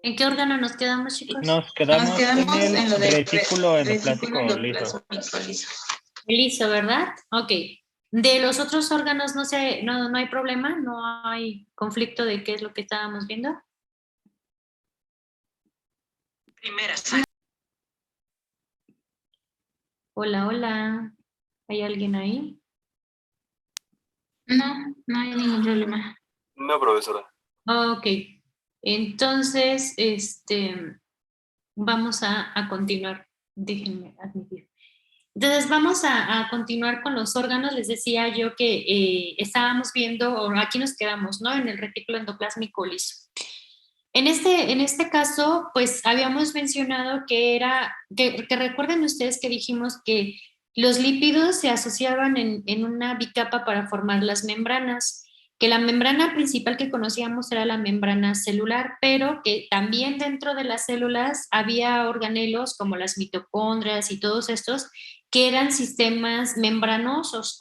¿En qué órgano nos quedamos, chicos? Nos quedamos en lo el de retículo retículo endoplástico liso. endoplasmático liso. Liso, ¿verdad? Ok. De los otros órganos no hay problema, no hay conflicto de qué es lo que estábamos viendo. Primera. Hola, hola. ¿Hay alguien ahí? No hay ningún problema. No, profesora. Ok. Entonces, vamos a continuar. Déjenme admitir. Entonces, vamos a continuar con los órganos. Les decía yo que estábamos viendo, o aquí nos quedamos, ¿no? En el retículo endoplásmico liso. En este caso, pues habíamos mencionado que recuerden ustedes que dijimos que los lípidos se asociaban en una bicapa para formar las membranas, que la membrana principal que conocíamos era la membrana celular, pero que también dentro de las células había organelos como las mitocondrias y todos estos que eran sistemas membranosos,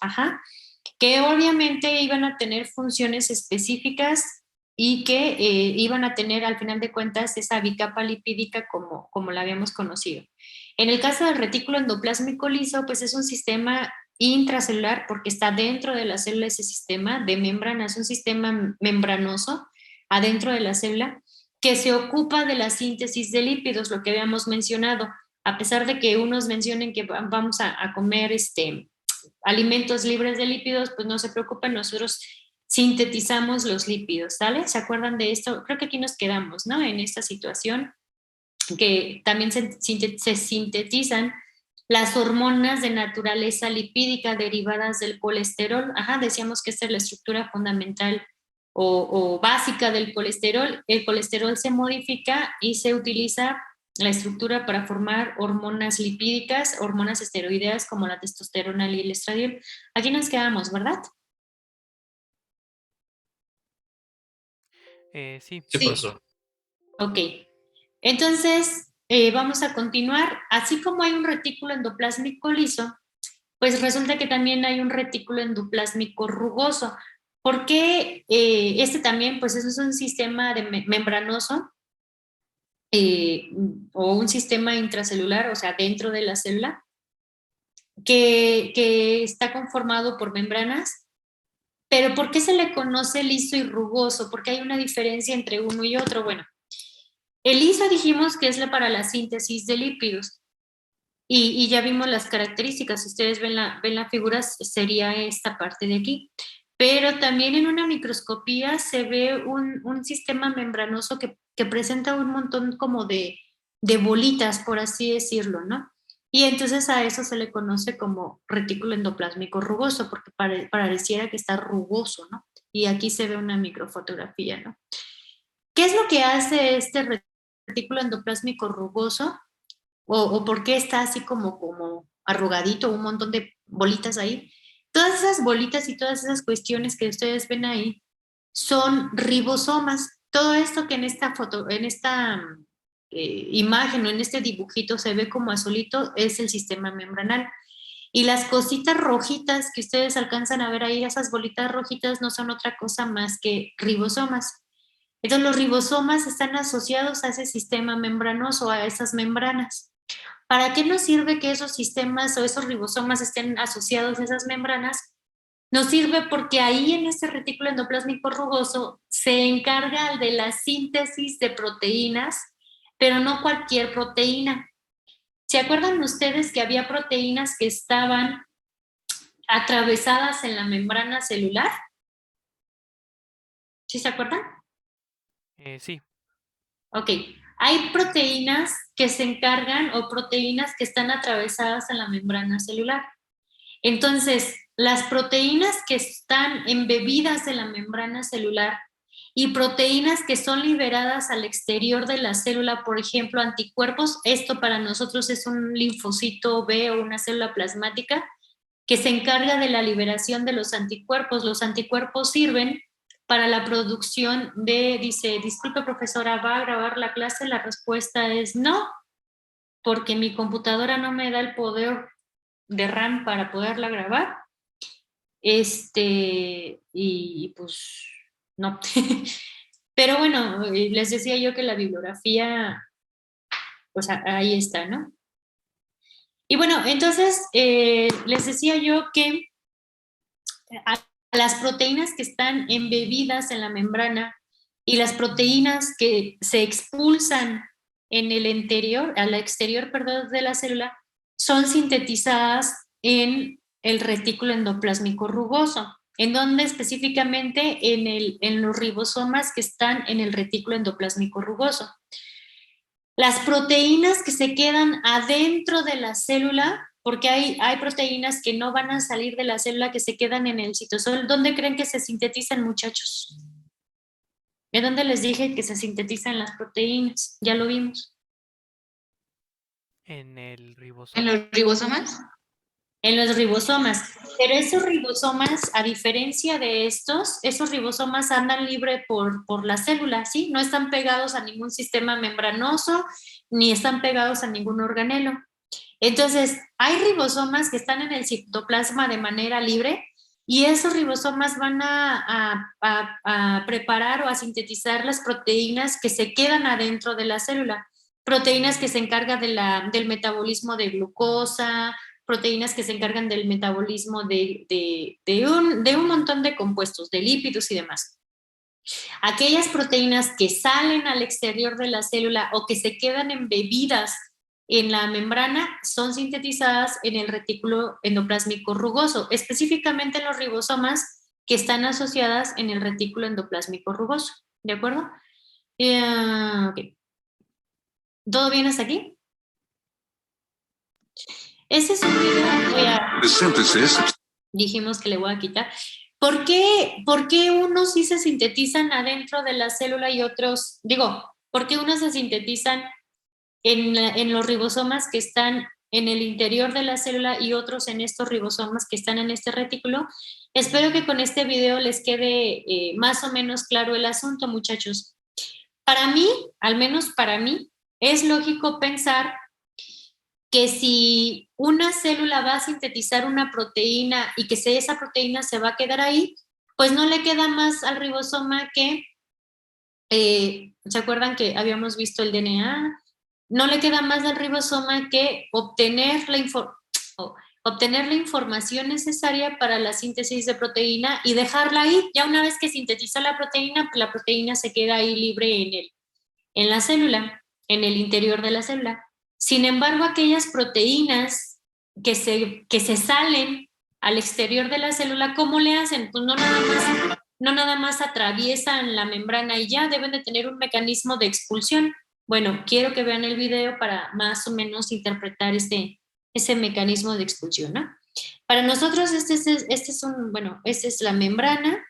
que obviamente iban a tener funciones específicas y que iban a tener al final de cuentas esa bicapa lipídica como la habíamos conocido. En el caso del retículo endoplásmico liso, pues es un sistema intracelular porque está dentro de la célula ese sistema de membrana, es un sistema membranoso adentro de la célula que se ocupa de la síntesis de lípidos, lo que habíamos mencionado, a pesar de que unos mencionen que vamos a comer alimentos libres de lípidos, pues no se preocupen, nosotros sintetizamos los lípidos, ¿sale? ¿Se acuerdan de esto? Creo que aquí nos quedamos, ¿no? En esta situación que también se sintetizan las hormonas de naturaleza lipídica derivadas del colesterol. Decíamos que esta es la estructura fundamental o básica del colesterol. El colesterol se modifica y se utiliza la estructura para formar hormonas lipídicas, hormonas esteroideas como la testosterona y el estradiol. Aquí nos quedamos, ¿verdad? Sí. Sí, profesor. Ok. Entonces, vamos a continuar. Así como hay un retículo endoplásmico liso, pues resulta que también hay un retículo endoplásmico rugoso. ¿Por qué este también? Pues eso es un sistema membranoso o un sistema intracelular, o sea, dentro de la célula, que está conformado por membranas. Pero ¿por qué se le conoce liso y rugoso? Porque hay una diferencia entre uno y otro. Bueno, el liso dijimos que es para la síntesis de lípidos. Y ya vimos las características. Si ustedes ven la figura, sería esta parte de aquí. Pero también en una microscopía se ve un sistema membranoso que presenta un montón como de bolitas, por así decirlo, ¿no? Y entonces a eso se le conoce como retículo endoplásmico rugoso, porque pareciera que está rugoso, ¿no? Y aquí se ve una microfotografía, ¿no? ¿Qué es lo que hace este retículo endoplásmico rugoso? ¿O por qué está así como arrugadito, un montón de bolitas ahí? Todas esas bolitas y todas esas cuestiones que ustedes ven ahí son ribosomas. Todo esto que en esta foto, en esta imagen o en este dibujito se ve como azulito es el sistema membranal. Y las cositas rojitas que ustedes alcanzan a ver ahí, esas bolitas rojitas no son otra cosa más que ribosomas. Entonces los ribosomas están asociados a ese sistema membranoso, a esas membranas. ¿Para qué nos sirve que esos sistemas o esos ribosomas estén asociados a esas membranas? Nos sirve porque ahí en este retículo endoplásmico rugoso se encarga de la síntesis de proteínas, pero no cualquier proteína. ¿Se acuerdan ustedes que había proteínas que estaban atravesadas en la membrana celular? ¿Sí se acuerdan? Sí. Ok. Hay proteínas que se encargan o proteínas que están atravesadas en la membrana celular. Entonces, las proteínas que están embebidas en la membrana celular y proteínas que son liberadas al exterior de la célula, por ejemplo, anticuerpos, esto para nosotros es un linfocito B o una célula plasmática que se encarga de la liberación de los anticuerpos. Los anticuerpos sirven para la producción dice, disculpe profesora, ¿va a grabar la clase? La respuesta es no, porque mi computadora no me da el poder de RAM para poderla grabar. Y pues no. Pero bueno, les decía yo que la bibliografía, pues ahí está, ¿no? Y bueno, entonces les decía yo que a las proteínas que están embebidas en la membrana y las proteínas que se expulsan en el interior, al exterior, perdón, de la célula, son sintetizadas en el retículo endoplásmico rugoso. ¿En donde específicamente? En los ribosomas que están en el retículo endoplásmico rugoso. Las proteínas que se quedan adentro de la célula, porque hay proteínas que no van a salir de la célula, que se quedan en el citosol. ¿Dónde creen que se sintetizan, muchachos? ¿De dónde les dije que se sintetizan las proteínas? Ya lo vimos. En el ¿En ribosoma. los ribosomas? En los ribosomas. Pero esos ribosomas, a diferencia de estos, esos ribosomas andan libre por la célula, ¿sí? No están pegados a ningún sistema membranoso, ni están pegados a ningún organelo. Entonces, hay ribosomas que están en el citoplasma de manera libre y esos ribosomas van a preparar o a sintetizar las proteínas que se quedan adentro de la célula. Proteínas que se encargan del metabolismo de glucosa, proteínas que se encargan del metabolismo de un montón de compuestos, de lípidos y demás. Aquellas proteínas que salen al exterior de la célula o que se quedan embebidas en la membrana son sintetizadas en el retículo endoplásmico rugoso, específicamente en los ribosomas que están asociadas en el retículo endoplásmico rugoso. ¿De acuerdo? Okay. ¿Todo bien hasta aquí? Ese es un video. Dijimos que le voy a quitar. ¿Por qué unos sí se sintetizan adentro de la célula y otros, por qué unos se sintetizan en los ribosomas que están en el interior de la célula y otros en estos ribosomas que están en este retículo? Espero que con este video les quede más o menos claro el asunto, muchachos. Para mí, al menos para mí, es lógico pensar que si una célula va a sintetizar una proteína y que esa proteína se va a quedar ahí, pues no le queda más al ribosoma que, ¿se acuerdan que habíamos visto el DNA? No le queda más al ribosoma que obtener la información necesaria para la síntesis de proteína y dejarla ahí. Ya una vez que sintetizó la proteína se queda ahí libre en la célula, en el interior de la célula. Sin embargo, aquellas proteínas que se salen al exterior de la célula, ¿cómo le hacen? Pues no nada más atraviesan la membrana y ya deben de tener un mecanismo de expulsión. Bueno, quiero que vean el video para más o menos interpretar ese mecanismo de expulsión, ¿no? Para nosotros esta es la membrana,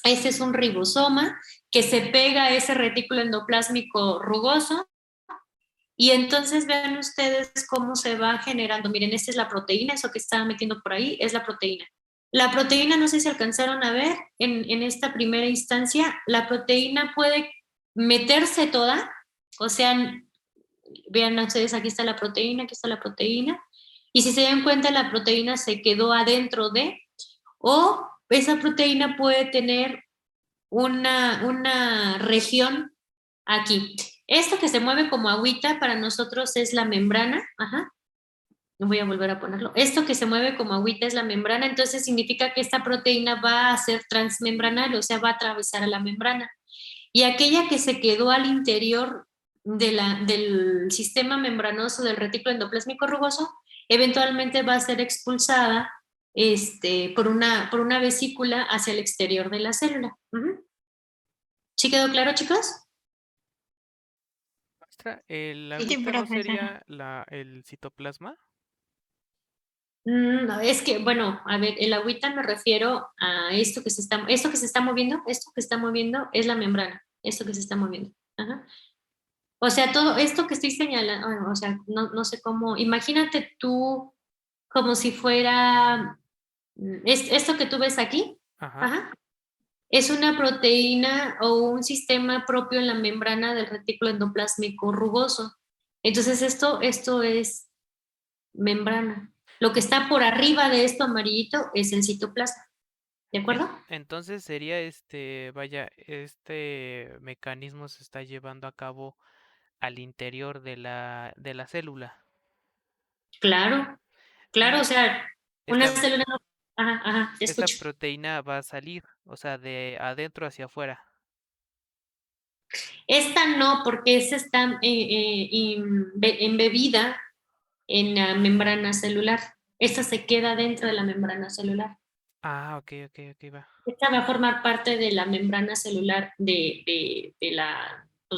este es un ribosoma que se pega a ese retículo endoplásmico rugoso. Y entonces vean ustedes cómo se va generando. Miren, esta es la proteína, eso que estaba metiendo por ahí es la proteína. La proteína, no sé si alcanzaron a ver en esta primera instancia, la proteína puede meterse toda, o sea, vean ustedes, aquí está la proteína, y si se dan cuenta, la proteína se quedó adentro o esa proteína puede tener una región aquí. Esto que se mueve como agüita para nosotros es la membrana. Ajá. Voy a volver a ponerlo. Esto que se mueve como agüita es la membrana, entonces significa que esta proteína va a ser transmembranal, o sea, va a atravesar a la membrana. Y aquella que se quedó al interior del sistema membranoso del retículo endoplásmico rugoso, eventualmente va a ser expulsada por una vesícula hacia el exterior de la célula. ¿Sí quedó claro, chicos? Maestra, ¿el Sí, agüita no profesora. sería el citoplasma? No, es que, bueno, a ver, el agüita me refiero a esto que se está moviendo, esto que está moviendo es la membrana, esto que se está moviendo. Ajá. O sea, todo esto que estoy señalando, o sea, no sé cómo, imagínate tú como si fuera, esto que tú ves aquí, Ajá. ajá, es una proteína o un sistema propio en la membrana del retículo endoplásmico rugoso. Entonces, esto es membrana. Lo que está por arriba de esto amarillito es el citoplasma. ¿De acuerdo? Entonces sería vaya, este mecanismo se está llevando a cabo al interior de la célula. Claro, claro, o Y sea, una esta, célula no... Ajá, ajá, te esta escucho. proteína va a salir, o sea, de adentro hacia afuera. Esta no, porque esta está embebida en la membrana celular. Esta se queda dentro de la membrana celular. Ah, ok, ok, ok, va. Esta va a formar parte de la membrana celular pues de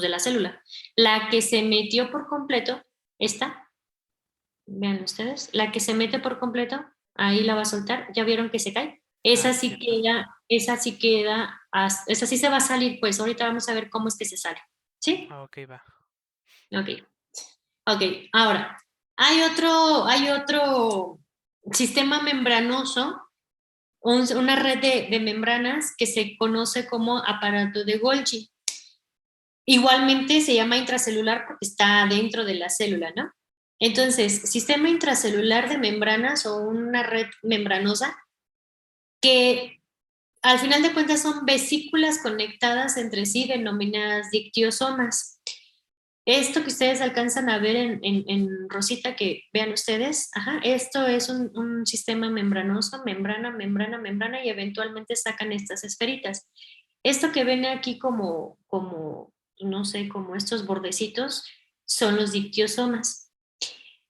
la célula. La que se metió por completo, esta, vean ustedes, la que se mete por completo, ahí la va a soltar, ya vieron que se cae. Ah, sí, cierto. Esa sí se va a salir, pues ahorita vamos a ver cómo es que se sale. ¿Sí? Ah, ok, va. Ok. Ok, ahora, hay otro sistema membranoso, una red de membranas que se conoce como aparato de Golgi. Igualmente se llama intracelular porque está dentro de la célula, ¿no? Entonces, sistema intracelular de membranas o una red membranosa que al final de cuentas son vesículas conectadas entre sí denominadas dictiosomas. Esto que ustedes alcanzan a ver en rosita que vean ustedes, ajá, esto es un sistema membranoso, membrana, y eventualmente sacan estas esferitas. Esto que ven aquí como, no sé, como estos bordecitos, son los dictiosomas.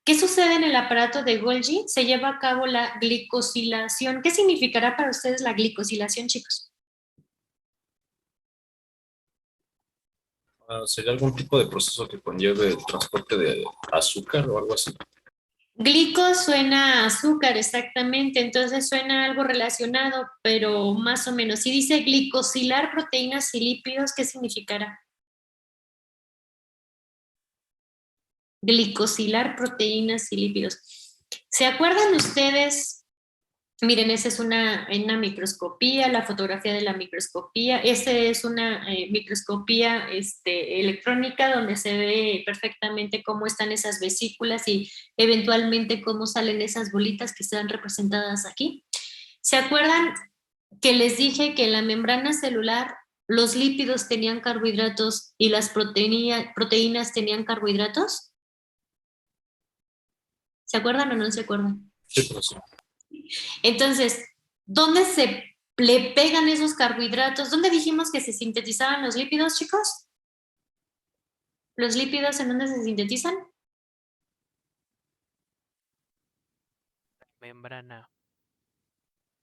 ¿Qué sucede en el aparato de Golgi? Se lleva a cabo la glicosilación. ¿Qué significará para ustedes la glicosilación, chicos? ¿Sería algún tipo de proceso que conlleve el transporte de azúcar o algo así? Glico suena a azúcar, exactamente, entonces suena algo relacionado, pero más o menos. Si dice glicosilar proteínas y lípidos, ¿qué significará? Glicosilar proteínas y lípidos. ¿Se acuerdan ustedes? Miren, esa es una microscopía, la fotografía de la microscopía. Esta es una microscopía electrónica donde se ve perfectamente cómo están esas vesículas y eventualmente cómo salen esas bolitas que están representadas aquí. ¿Se acuerdan que les dije que en la membrana celular los lípidos tenían carbohidratos y las proteínas tenían carbohidratos? ¿Se acuerdan o no se acuerdan? Sí, por eso. Entonces, ¿dónde se le pegan esos carbohidratos? ¿Dónde dijimos que se sintetizaban los lípidos, chicos? ¿Los lípidos en dónde se sintetizan? Membrana.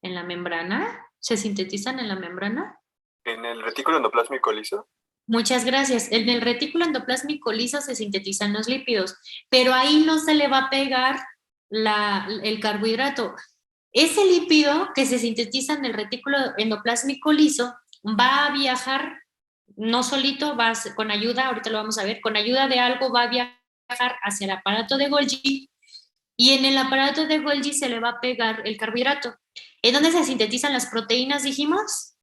¿En la membrana? ¿Se sintetizan en la membrana? En el retículo endoplásmico liso. Muchas gracias. En el retículo endoplásmico liso se sintetizan los lípidos, pero ahí no se le va a pegar el carbohidrato. Ese lípido que se sintetiza en el retículo endoplásmico liso va a viajar no solito, con ayuda, ahorita lo vamos a ver, con ayuda de algo va a viajar hacia el aparato de Golgi y en el aparato de Golgi se le va a pegar el carbohidrato. ¿En dónde se sintetizan las proteínas, dijimos?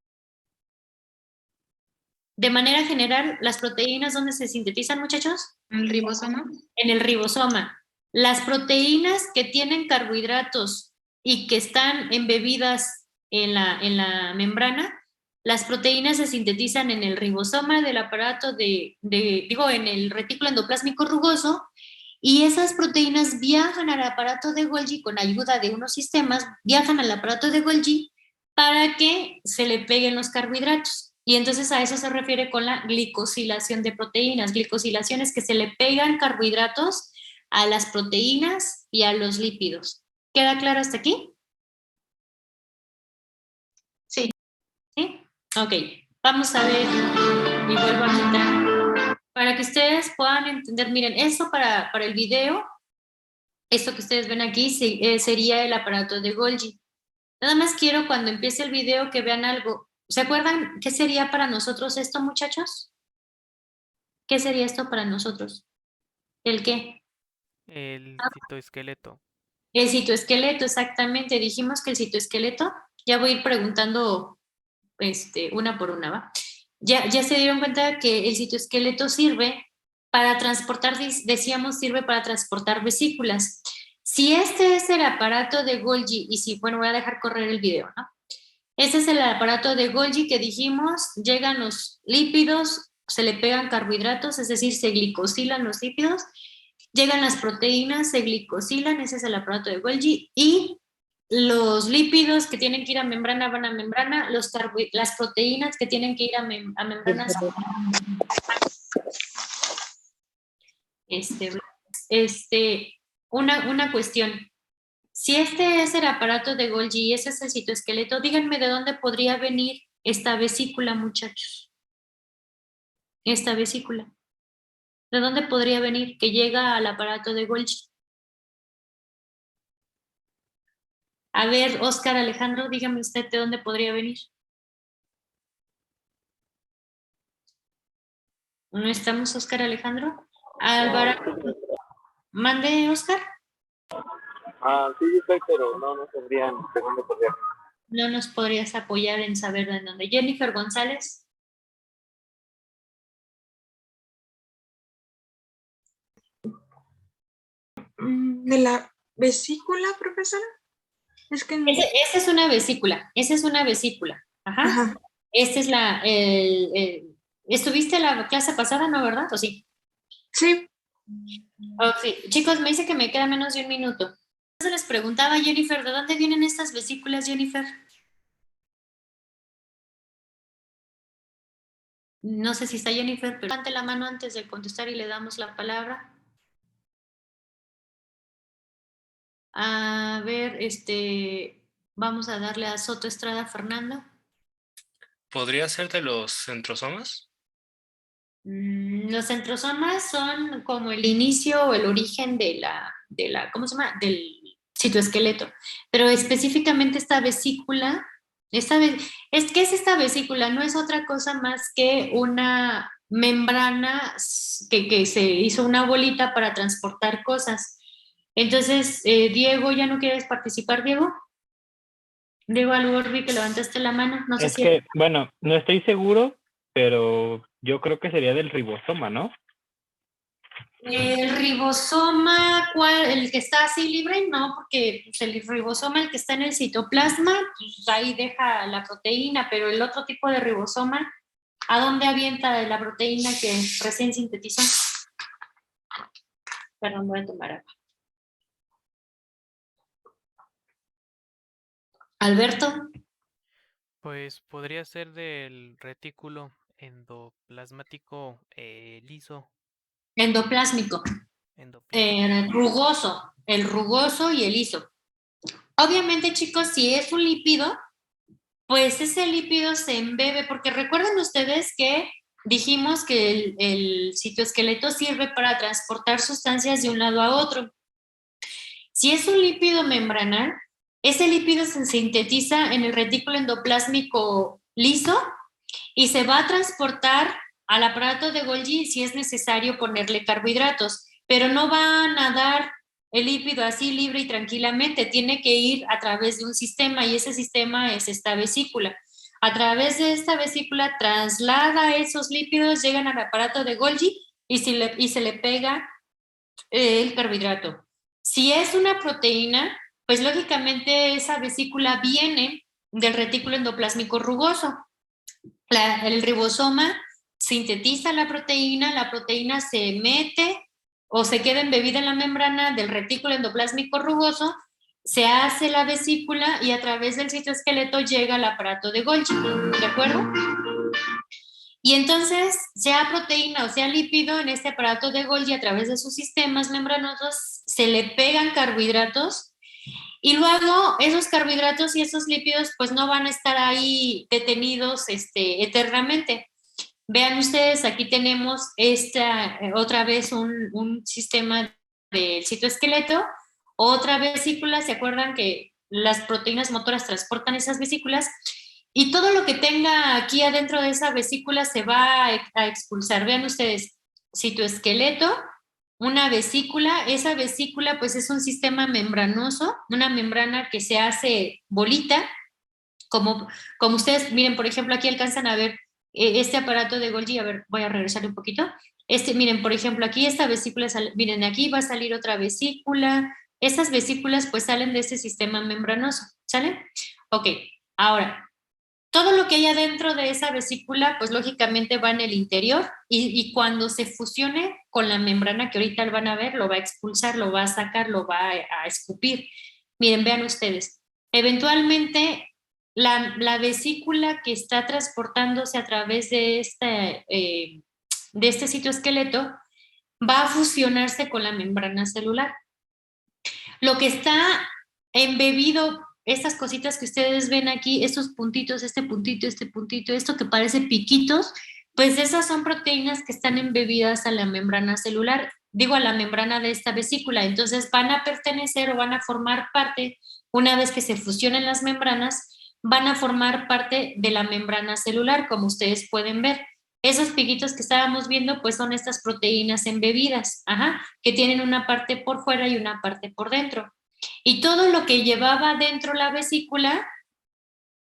De manera general, ¿las proteínas dónde se sintetizan, muchachos? ¿El ribosoma? En el ribosoma. Las proteínas que tienen carbohidratos y que están embebidas en la membrana, las proteínas se sintetizan en el ribosoma del aparato en el retículo endoplásmico rugoso, y esas proteínas viajan al aparato de Golgi con ayuda de unos sistemas, viajan al aparato de Golgi para que se le peguen los carbohidratos. Y entonces a eso se refiere con la glicosilación de proteínas. Glicosilación es que se le pegan carbohidratos a las proteínas y a los lípidos. ¿Queda claro hasta aquí? Sí. ¿Sí? Ok, vamos a ver y vuelvo a quitar. Para que ustedes puedan entender, miren, esto para el video, esto que ustedes ven aquí sería el aparato de Golgi. Nada más quiero cuando empiece el video que vean algo. ¿Se acuerdan qué sería para nosotros esto, muchachos? ¿Qué sería esto para nosotros? ¿El qué? El citoesqueleto. El citoesqueleto, exactamente. Dijimos que el citoesqueleto, ya voy a ir preguntando una por una, ¿va? Ya se dieron cuenta que el citoesqueleto sirve para transportar, decíamos, sirve para transportar vesículas. Si este es el aparato de Golgi, y si, bueno, voy a dejar correr el video, ¿no? Ese es el aparato de Golgi que dijimos, llegan los lípidos, se le pegan carbohidratos, es decir, se glicosilan los lípidos, llegan las proteínas, se glicosilan, ese es el aparato de Golgi, y los lípidos que tienen que ir a membrana van a membrana, las proteínas que tienen que ir a membrana son una cuestión. Si este es el aparato de Golgi y ese es el citoesqueleto, díganme de dónde podría venir esta vesícula, muchachos. Esta vesícula. ¿De dónde podría venir que llega al aparato de Golgi? A ver, Oscar Alejandro, dígame usted de dónde podría venir. ¿No estamos, Oscar Alejandro? Álvaro, mande, Oscar. Sí, yo estoy, pero no sabrían de dónde podría. No nos podrías apoyar en saber de dónde. Jennifer González. ¿De la vesícula, profesora? Es que no. Esa es una vesícula. Esa es una vesícula. Ajá. Ajá. Esta es la. ¿Estuviste la clase pasada, no, verdad? ¿O sí? Sí. Oh, sí. Chicos, me dice que me queda menos de un minuto. Se les preguntaba a Jennifer, ¿de dónde vienen estas vesículas, Jennifer? No sé si está Jennifer, pero levante la mano antes de contestar y le damos la palabra. A ver, vamos a darle a Soto Estrada Fernando. ¿Podría ser de los centrosomas? Los centrosomas son como el inicio o el origen de la ¿cómo se llama? Del citoesqueleto. Pero específicamente esta vesícula, ¿qué es esta vesícula? No es otra cosa más que una membrana que se hizo una bolita para transportar cosas. Entonces, Diego, ¿ya no quieres participar, Diego? Diego Alborbi, que levantaste la mano. No sé Es si... que, bueno, no estoy seguro, pero yo creo que sería del ribosoma, ¿no? El ribosoma, el que está así libre, no, porque pues, el ribosoma, el que está en el citoplasma, pues ahí deja la proteína, pero el otro tipo de ribosoma, ¿a dónde avienta la proteína que recién sintetizó? Perdón, voy a tomar agua. Alberto. Pues podría ser del retículo endoplasmático liso. Endoplásmico. Rugoso, el rugoso y el liso. Obviamente, chicos, si es un lípido, pues ese lípido se embebe, porque recuerden ustedes que dijimos que el citoesqueleto sirve para transportar sustancias de un lado a otro. Si es un lípido membranal, ese lípido se sintetiza en el retículo endoplásmico liso y se va a transportar al aparato de Golgi si es necesario ponerle carbohidratos, pero no va a nadar el lípido así libre y tranquilamente, tiene que ir a través de un sistema y ese sistema es esta vesícula. A través de esta vesícula traslada esos lípidos, llegan al aparato de Golgi y se le pega el carbohidrato. Si es una proteína, pues lógicamente esa vesícula viene del retículo endoplásmico rugoso. El ribosoma sintetiza la proteína se mete o se queda embebida en la membrana del retículo endoplásmico rugoso, se hace la vesícula y a través del citoesqueleto llega al aparato de Golgi, ¿de acuerdo? Y entonces, sea proteína o sea lípido, en este aparato de Golgi, a través de sus sistemas membranosos, se le pegan carbohidratos y luego esos carbohidratos y esos lípidos pues no van a estar ahí detenidos eternamente. Vean ustedes, aquí tenemos otra vez un sistema del citoesqueleto, otra vesícula, ¿se acuerdan que las proteínas motoras transportan esas vesículas? Y todo lo que tenga aquí adentro de esa vesícula se va a expulsar. Vean ustedes, citoesqueleto, una vesícula, esa vesícula pues es un sistema membranoso, una membrana que se hace bolita, como ustedes, miren, por ejemplo, aquí alcanzan a ver este aparato de Golgi, a ver, voy a regresar un poquito. Miren, por ejemplo, aquí esta vesícula, miren, aquí va a salir otra vesícula. Estas vesículas pues salen de este sistema membranoso, ¿sale? Ok, ahora, todo lo que hay adentro de esa vesícula, pues lógicamente va en el interior y cuando se fusione con la membrana que ahorita van a ver, lo va a expulsar, lo va a sacar, lo va a escupir. Miren, vean ustedes. Eventualmente, la vesícula que está transportándose a través de este citoesqueleto va a fusionarse con la membrana celular. Lo que está embebido, estas cositas que ustedes ven aquí, estos puntitos, este puntito, esto que parece piquitos, pues esas son proteínas que están embebidas a la membrana celular, digo a la membrana de esta vesícula. Entonces van a pertenecer o van a formar parte, una vez que se fusionen las membranas, van a formar parte de la membrana celular, como ustedes pueden ver. Esos piquitos que estábamos viendo, pues son estas proteínas embebidas, que tienen una parte por fuera y una parte por dentro. Y todo lo que llevaba dentro la vesícula,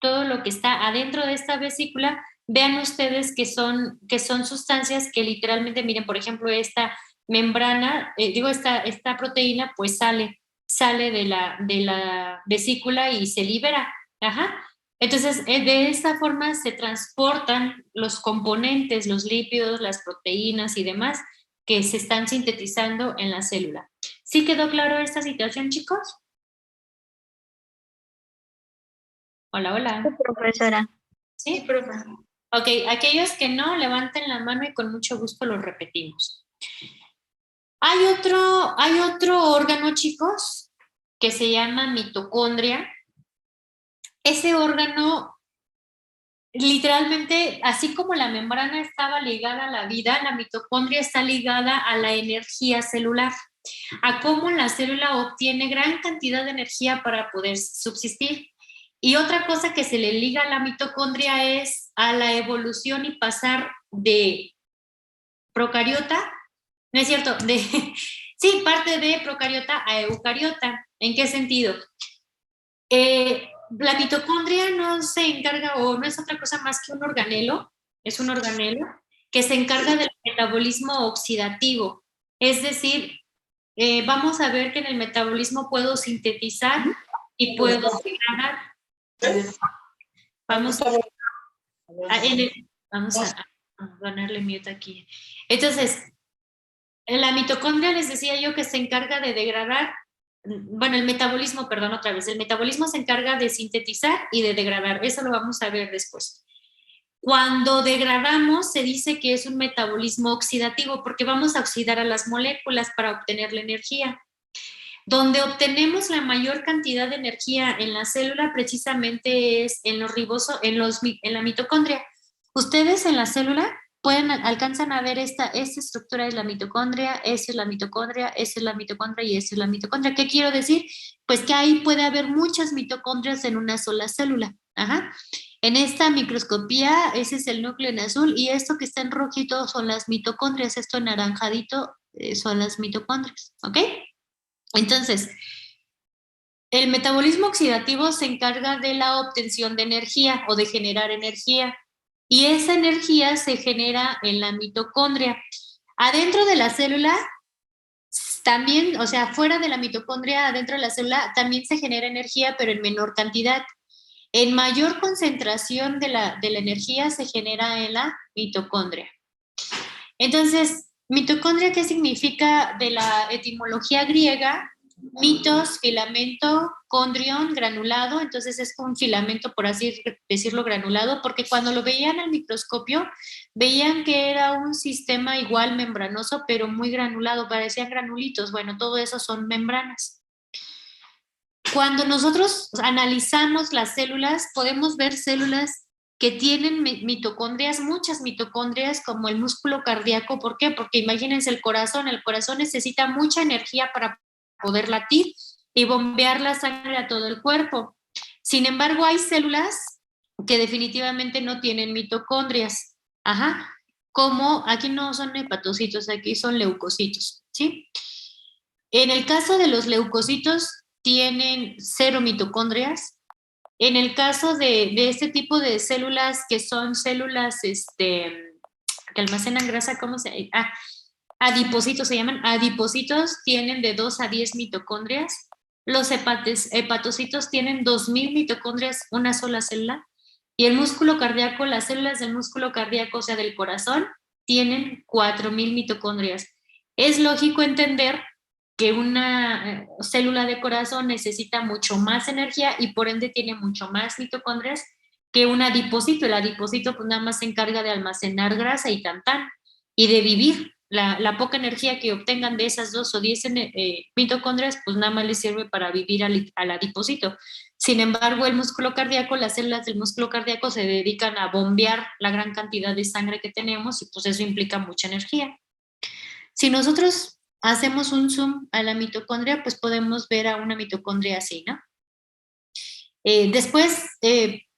todo lo que está adentro de esta vesícula, vean ustedes que son sustancias que literalmente, miren, por ejemplo, esta membrana, esta proteína, pues sale de la vesícula y se libera. Entonces, de esta forma se transportan los componentes, los lípidos, las proteínas y demás que se están sintetizando en la célula. ¿Sí quedó claro esta situación, chicos? Hola, hola. Sí, profesora. ¿Sí, profe? Ok, aquellos que no, levanten la mano y con mucho gusto lo repetimos. Hay otro órgano, chicos, que se llama mitocondria. Ese órgano, literalmente, así como la membrana estaba ligada a la vida, la mitocondria está ligada a la energía celular, a cómo la célula obtiene gran cantidad de energía para poder subsistir. Y otra cosa que se le liga a la mitocondria es a la evolución y pasar de procariota, no es cierto, sí, parte de procariota a eucariota. ¿En qué sentido? La mitocondria no se encarga o no es otra cosa más que un organelo, es un organelo que se encarga del metabolismo oxidativo. Es decir, vamos a ver que en el metabolismo puedo sintetizar y puedo degradar. Vamos a ponerle mute aquí. Entonces, la mitocondria les decía yo que se encarga de degradar, bueno, el metabolismo se encarga de sintetizar y de degradar, eso lo vamos a ver después. Cuando degradamos se dice que es un metabolismo oxidativo porque vamos a oxidar a las moléculas para obtener la energía. Donde obtenemos la mayor cantidad de energía en la célula precisamente es en los ribosos, en la mitocondria. Ustedes en la célula alcanzan a ver esta estructura es la mitocondria, esa es la mitocondria, esa es la mitocondria y esa es la mitocondria. ¿Qué quiero decir? Pues que ahí puede haber muchas mitocondrias en una sola célula. En esta microscopía, ese es el núcleo en azul y esto que está en rojito son las mitocondrias, esto en naranjadito son las mitocondrias, ¿ok? Entonces, el metabolismo oxidativo se encarga de la obtención de energía o de generar energía y esa energía se genera en la mitocondria. Adentro de la célula también, o sea, fuera de la mitocondria, adentro de la célula también se genera energía, pero en menor cantidad. En mayor concentración de la energía se genera en la mitocondria. Entonces, mitocondria, ¿qué significa de la etimología griega? Mitos, filamento, condrion, granulado. Entonces es un filamento, por así decirlo, granulado, porque cuando lo veían al microscopio, veían que era un sistema igual membranoso, pero muy granulado, parecían granulitos. Bueno, todo eso son membranas. Cuando nosotros analizamos las células, podemos ver células que tienen mitocondrias, muchas mitocondrias, como el músculo cardíaco. ¿Por qué? Porque imagínense el corazón necesita mucha energía para poder latir y bombear la sangre a todo el cuerpo. Sin embargo, hay células que definitivamente no tienen mitocondrias. Como aquí no son hepatocitos, aquí son leucocitos, ¿sí? En el caso de los leucocitos, tienen 0 mitocondrias. En el caso de este tipo de células, que son células que almacenan grasa, ¿cómo se llama? Adipocitos se llaman. Adipocitos tienen de 2 a 10 mitocondrias. Los hepatocitos tienen 2000 mitocondrias, una sola célula. Y el músculo cardíaco, las células del músculo cardíaco, o sea, del corazón, tienen 4.000 mitocondrias. Es lógico entender que una célula de corazón necesita mucho más energía y por ende tiene mucho más mitocondrias que un adipocito. El adipocito pues nada más se encarga de almacenar grasa y tantán y de vivir. La poca energía que obtengan de esas 2 o 10 mitocondrias pues nada más les sirve para vivir al adipocito. Sin embargo, el músculo cardíaco, las células del músculo cardíaco se dedican a bombear la gran cantidad de sangre que tenemos y pues eso implica mucha energía. Si nosotros hacemos un zoom a la mitocondria, pues podemos ver a una mitocondria así, ¿no? Después,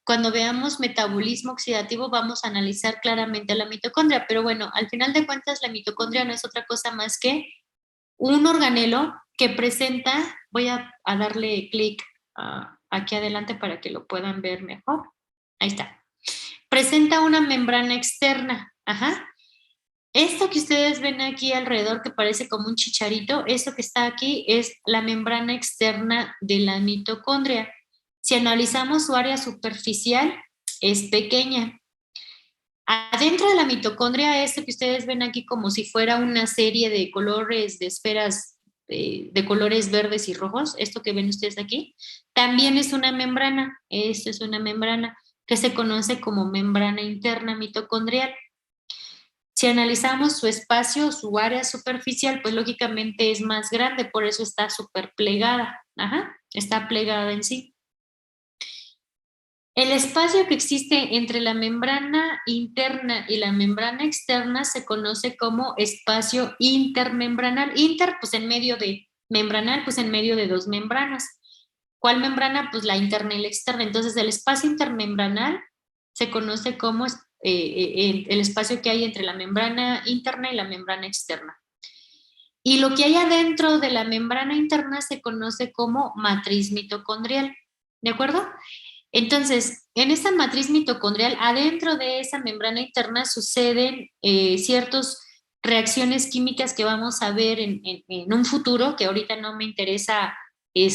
cuando veamos metabolismo oxidativo, vamos a analizar claramente la mitocondria, pero bueno, al final de cuentas, la mitocondria no es otra cosa más que un organelo que presenta, voy a darle clic aquí adelante para que lo puedan ver mejor. Ahí está. Presenta una membrana externa. Ajá. Esto que ustedes ven aquí alrededor que parece como un chicharito, esto que está aquí es la membrana externa de la mitocondria. Si analizamos su área superficial, es pequeña. Adentro de la mitocondria, esto que ustedes ven aquí como si fuera una serie de colores, de esferas de colores verdes y rojos, esto que ven ustedes aquí, también es una membrana. Esto es una membrana que se conoce como membrana interna mitocondrial. Si analizamos su espacio, su área superficial, pues lógicamente es más grande, por eso está súper plegada. Ajá, está plegada en sí. El espacio que existe entre la membrana interna y la membrana externa se conoce como espacio intermembranal. Inter, pues en medio de membranal, pues en medio de 2 membranas. ¿Cuál membrana? Pues la interna y la externa. Entonces, el espacio intermembranal se conoce como el espacio que hay entre la membrana interna y la membrana externa. Y lo que hay adentro de la membrana interna se conoce como matriz mitocondrial. ¿De acuerdo? Entonces, en esa matriz mitocondrial, adentro de esa membrana interna suceden ciertas reacciones químicas que vamos a ver en un futuro, que ahorita no me interesa que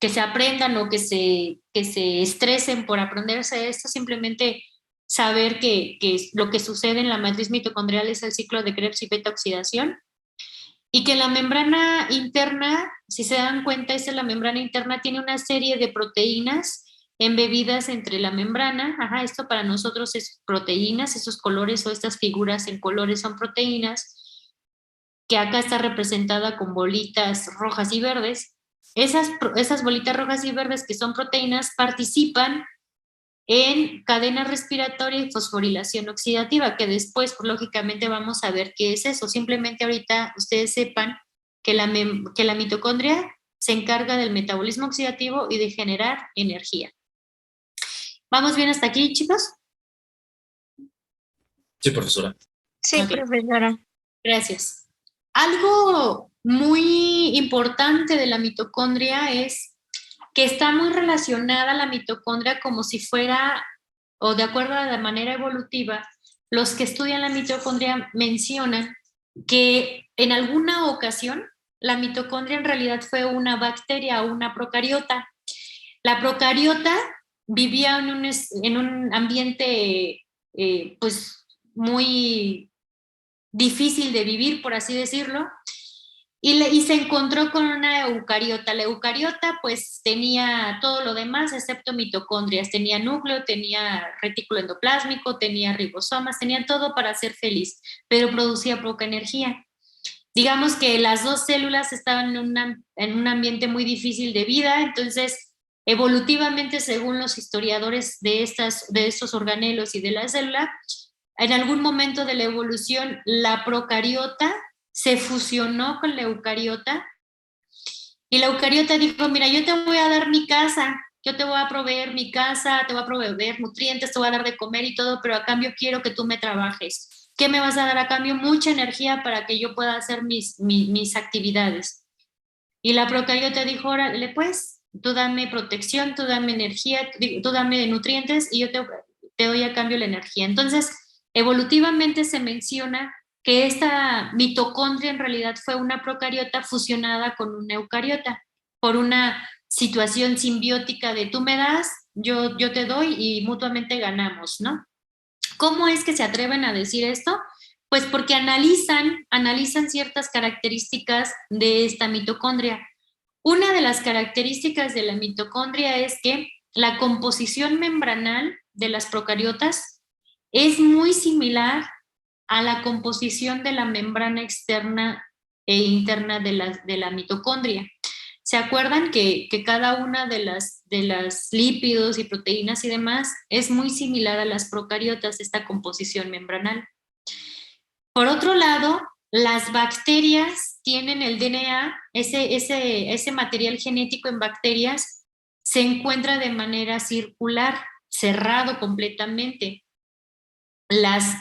se aprendan o que se estresen por aprenderse esto, simplemente saber que lo que sucede en la matriz mitocondrial es el ciclo de Krebs y beta oxidación, y que la membrana interna, si se dan cuenta, la membrana interna tiene una serie de proteínas embebidas entre la membrana. Ajá, esto para nosotros es proteínas, esos colores o estas figuras en colores son proteínas, que acá está representada con bolitas rojas y verdes. Esas bolitas rojas y verdes que son proteínas participan en cadena respiratoria y fosforilación oxidativa, que después, pues, lógicamente, vamos a ver qué es eso. Simplemente ahorita ustedes sepan que la mitocondria se encarga del metabolismo oxidativo y de generar energía. ¿Vamos bien hasta aquí, chicos? Sí, profesora. Sí, Ok. profesora. Gracias. Algo muy importante de la mitocondria es que está muy relacionada la mitocondria como si fuera, o de acuerdo a la manera evolutiva, los que estudian la mitocondria mencionan que en alguna ocasión la mitocondria en realidad fue una bacteria o una procariota. La procariota vivía en un ambiente pues muy difícil de vivir, por así decirlo, y se encontró con una eucariota. La eucariota pues tenía todo lo demás excepto mitocondrias, tenía núcleo, tenía retículo endoplásmico, tenía ribosomas, tenía todo para ser feliz, pero producía poca energía. Digamos que las 2 células estaban en un ambiente muy difícil de vida, entonces evolutivamente, según los historiadores de estos organelos y de la célula, en algún momento de la evolución la procariota se fusionó con la eucariota y la eucariota dijo, mira, yo te voy a dar mi casa, yo te voy a proveer mi casa, te voy a proveer nutrientes, te voy a dar de comer y todo, pero a cambio quiero que tú me trabajes. ¿Qué me vas a dar a cambio? Mucha energía para que yo pueda hacer mis actividades. Y la procariota dijo, órale pues, tú dame protección, tú dame energía, tú dame nutrientes y yo te doy a cambio la energía. Entonces, evolutivamente se menciona que esta mitocondria en realidad fue una procariota fusionada con una eucariota por una situación simbiótica de tú me das, yo te doy y mutuamente ganamos, ¿no? ¿Cómo es que se atreven a decir esto? Pues porque analizan ciertas características de esta mitocondria. Una de las características de la mitocondria es que la composición membranal de las procariotas es muy similar a la composición de la membrana externa e interna de la mitocondria. ¿Se acuerdan que cada una de las lípidos y proteínas y demás es muy similar a las procariotas, esta composición membranal? Por otro lado, las bacterias tienen el DNA, ese material genético en bacterias se encuentra de manera circular, cerrado completamente. Las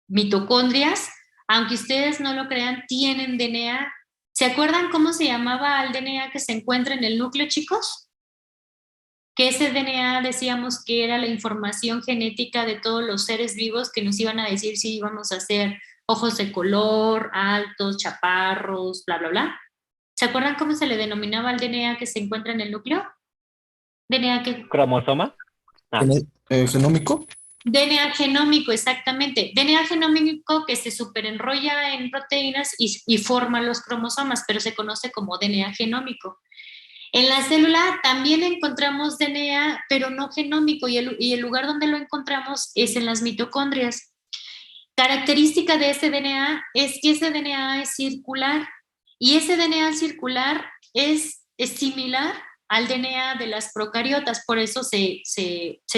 mitocondrias, aunque ustedes no lo crean, tienen DNA. ¿Se acuerdan cómo se llamaba el DNA que se encuentra en el núcleo, chicos? Que ese DNA decíamos que era la información genética de todos los seres vivos que nos iban a decir si íbamos a ser ojos de color, altos, chaparros, bla, bla, bla. ¿Se acuerdan cómo se le denominaba al DNA que se encuentra en el núcleo? DNA que... ¿Cromosoma? ¿Genómico? DNA genómico, exactamente. DNA genómico que se superenrolla en proteínas y forma los cromosomas, pero se conoce como DNA genómico. En la célula también encontramos DNA, pero no genómico, y el lugar donde lo encontramos es en las mitocondrias. Característica de ese DNA es que ese DNA es circular, y ese DNA circular es similar al DNA de las procariotas, por eso se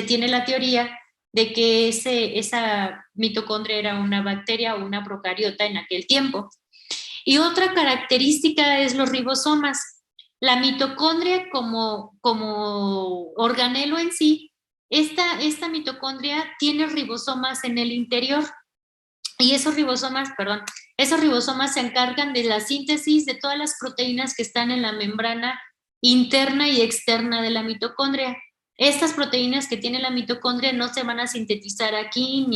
tiene la teoría de que esa mitocondria era una bacteria o una procariota en aquel tiempo. Y otra característica es los ribosomas. La mitocondria como organelo en sí, esta mitocondria tiene ribosomas en el interior, y esos ribosomas se encargan de la síntesis de todas las proteínas que están en la membrana interna y externa de la mitocondria. Estas proteínas que tiene la mitocondria no se van a sintetizar aquí,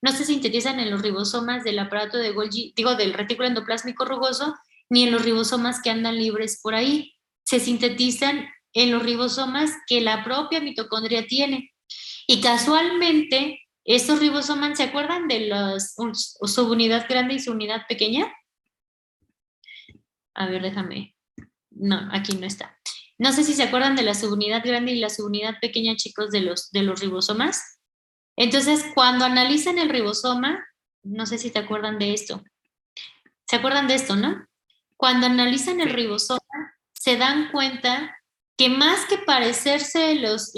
no se sintetizan en los ribosomas del aparato de Golgi, del retículo endoplásmico rugoso, ni en los ribosomas que andan libres por ahí. Se sintetizan en los ribosomas que la propia mitocondria tiene. Y casualmente, estos ribosomas, ¿se acuerdan de subunidad grande y subunidad pequeña? A ver, déjame. No, aquí no está. No sé si se acuerdan de la subunidad grande y la subunidad pequeña, chicos, de los ribosomas. Entonces, cuando analizan el ribosoma, no sé si te acuerdan de esto. ¿Se acuerdan de esto, no? Cuando analizan el ribosoma, se dan cuenta que más que parecerse los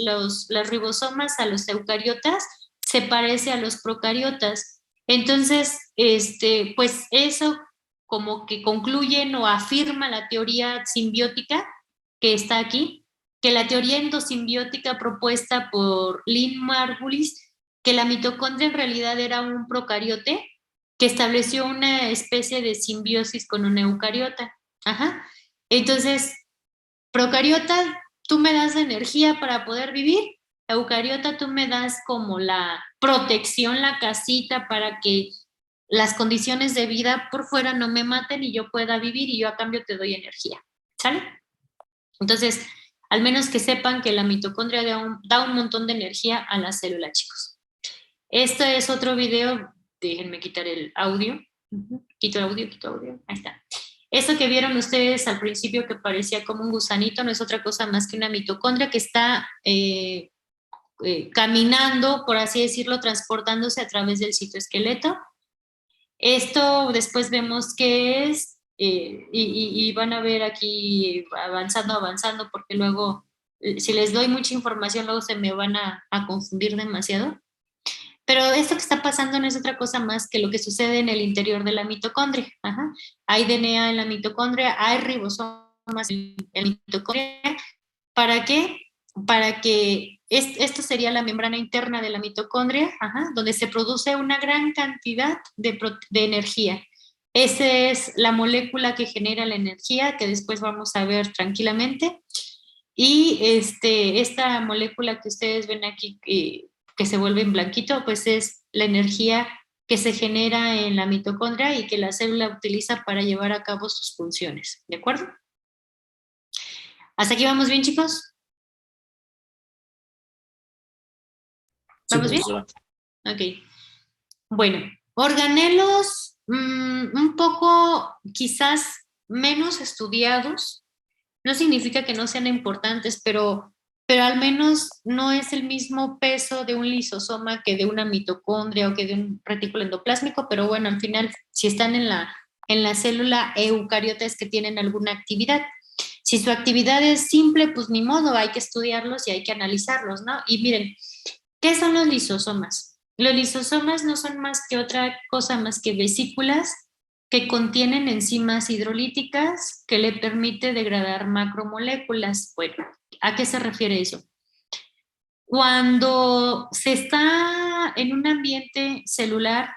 ribosomas a los eucariotas, se parece a los procariotas. Entonces, pues eso como que concluyen o afirma la teoría simbiótica que está aquí, que la teoría endosimbiótica propuesta por Lynn Margulis, que la mitocondria en realidad era un procariote que estableció una especie de simbiosis con una eucariota. Ajá. Entonces, procariota, tú me das energía para poder vivir. Eucariota, tú me das como la protección, la casita para que las condiciones de vida por fuera no me maten y yo pueda vivir, y yo a cambio te doy energía. ¿Sale? Entonces, al menos que sepan que la mitocondria da un montón de energía a la célula, chicos. Este es otro video. Déjenme quitar el audio. Quito audio. Ahí está. Eso que vieron ustedes al principio que parecía como un gusanito no es otra cosa más que una mitocondria que está caminando, por así decirlo, transportándose a través del citoesqueleto. Esto después vemos qué es, y van a ver aquí avanzando, porque luego, si les doy mucha información, luego se me van a confundir demasiado. Pero esto que está pasando no es otra cosa más que lo que sucede en el interior de la mitocondria. Ajá. Hay DNA en la mitocondria, hay ribosomas en la mitocondria. ¿Para qué? Para que esto sería la membrana interna de la mitocondria, donde se produce una gran cantidad de energía. Esa es la molécula que genera la energía, que después vamos a ver tranquilamente. Y esta molécula que ustedes ven aquí, que se vuelve en blanquito, pues es la energía que se genera en la mitocondria y que la célula utiliza para llevar a cabo sus funciones, ¿de acuerdo? ¿Hasta aquí vamos bien, chicos? Sí, ¿Vamos bien? profesora. Ok. Bueno, organelos un poco quizás menos estudiados. No significa que no sean importantes, pero al menos no es el mismo peso de un lisosoma que de una mitocondria o que de un retículo endoplásmico, pero bueno, al final, si están en la célula eucariota es que tienen alguna actividad. Si su actividad es simple, pues ni modo, hay que estudiarlos y hay que analizarlos, ¿no? Y miren, ¿qué son los lisosomas? Los lisosomas no son más que otra cosa más que vesículas que contienen enzimas hidrolíticas que le permite degradar macromoléculas. Bueno, ¿a qué se refiere eso? Cuando se está en un ambiente celular,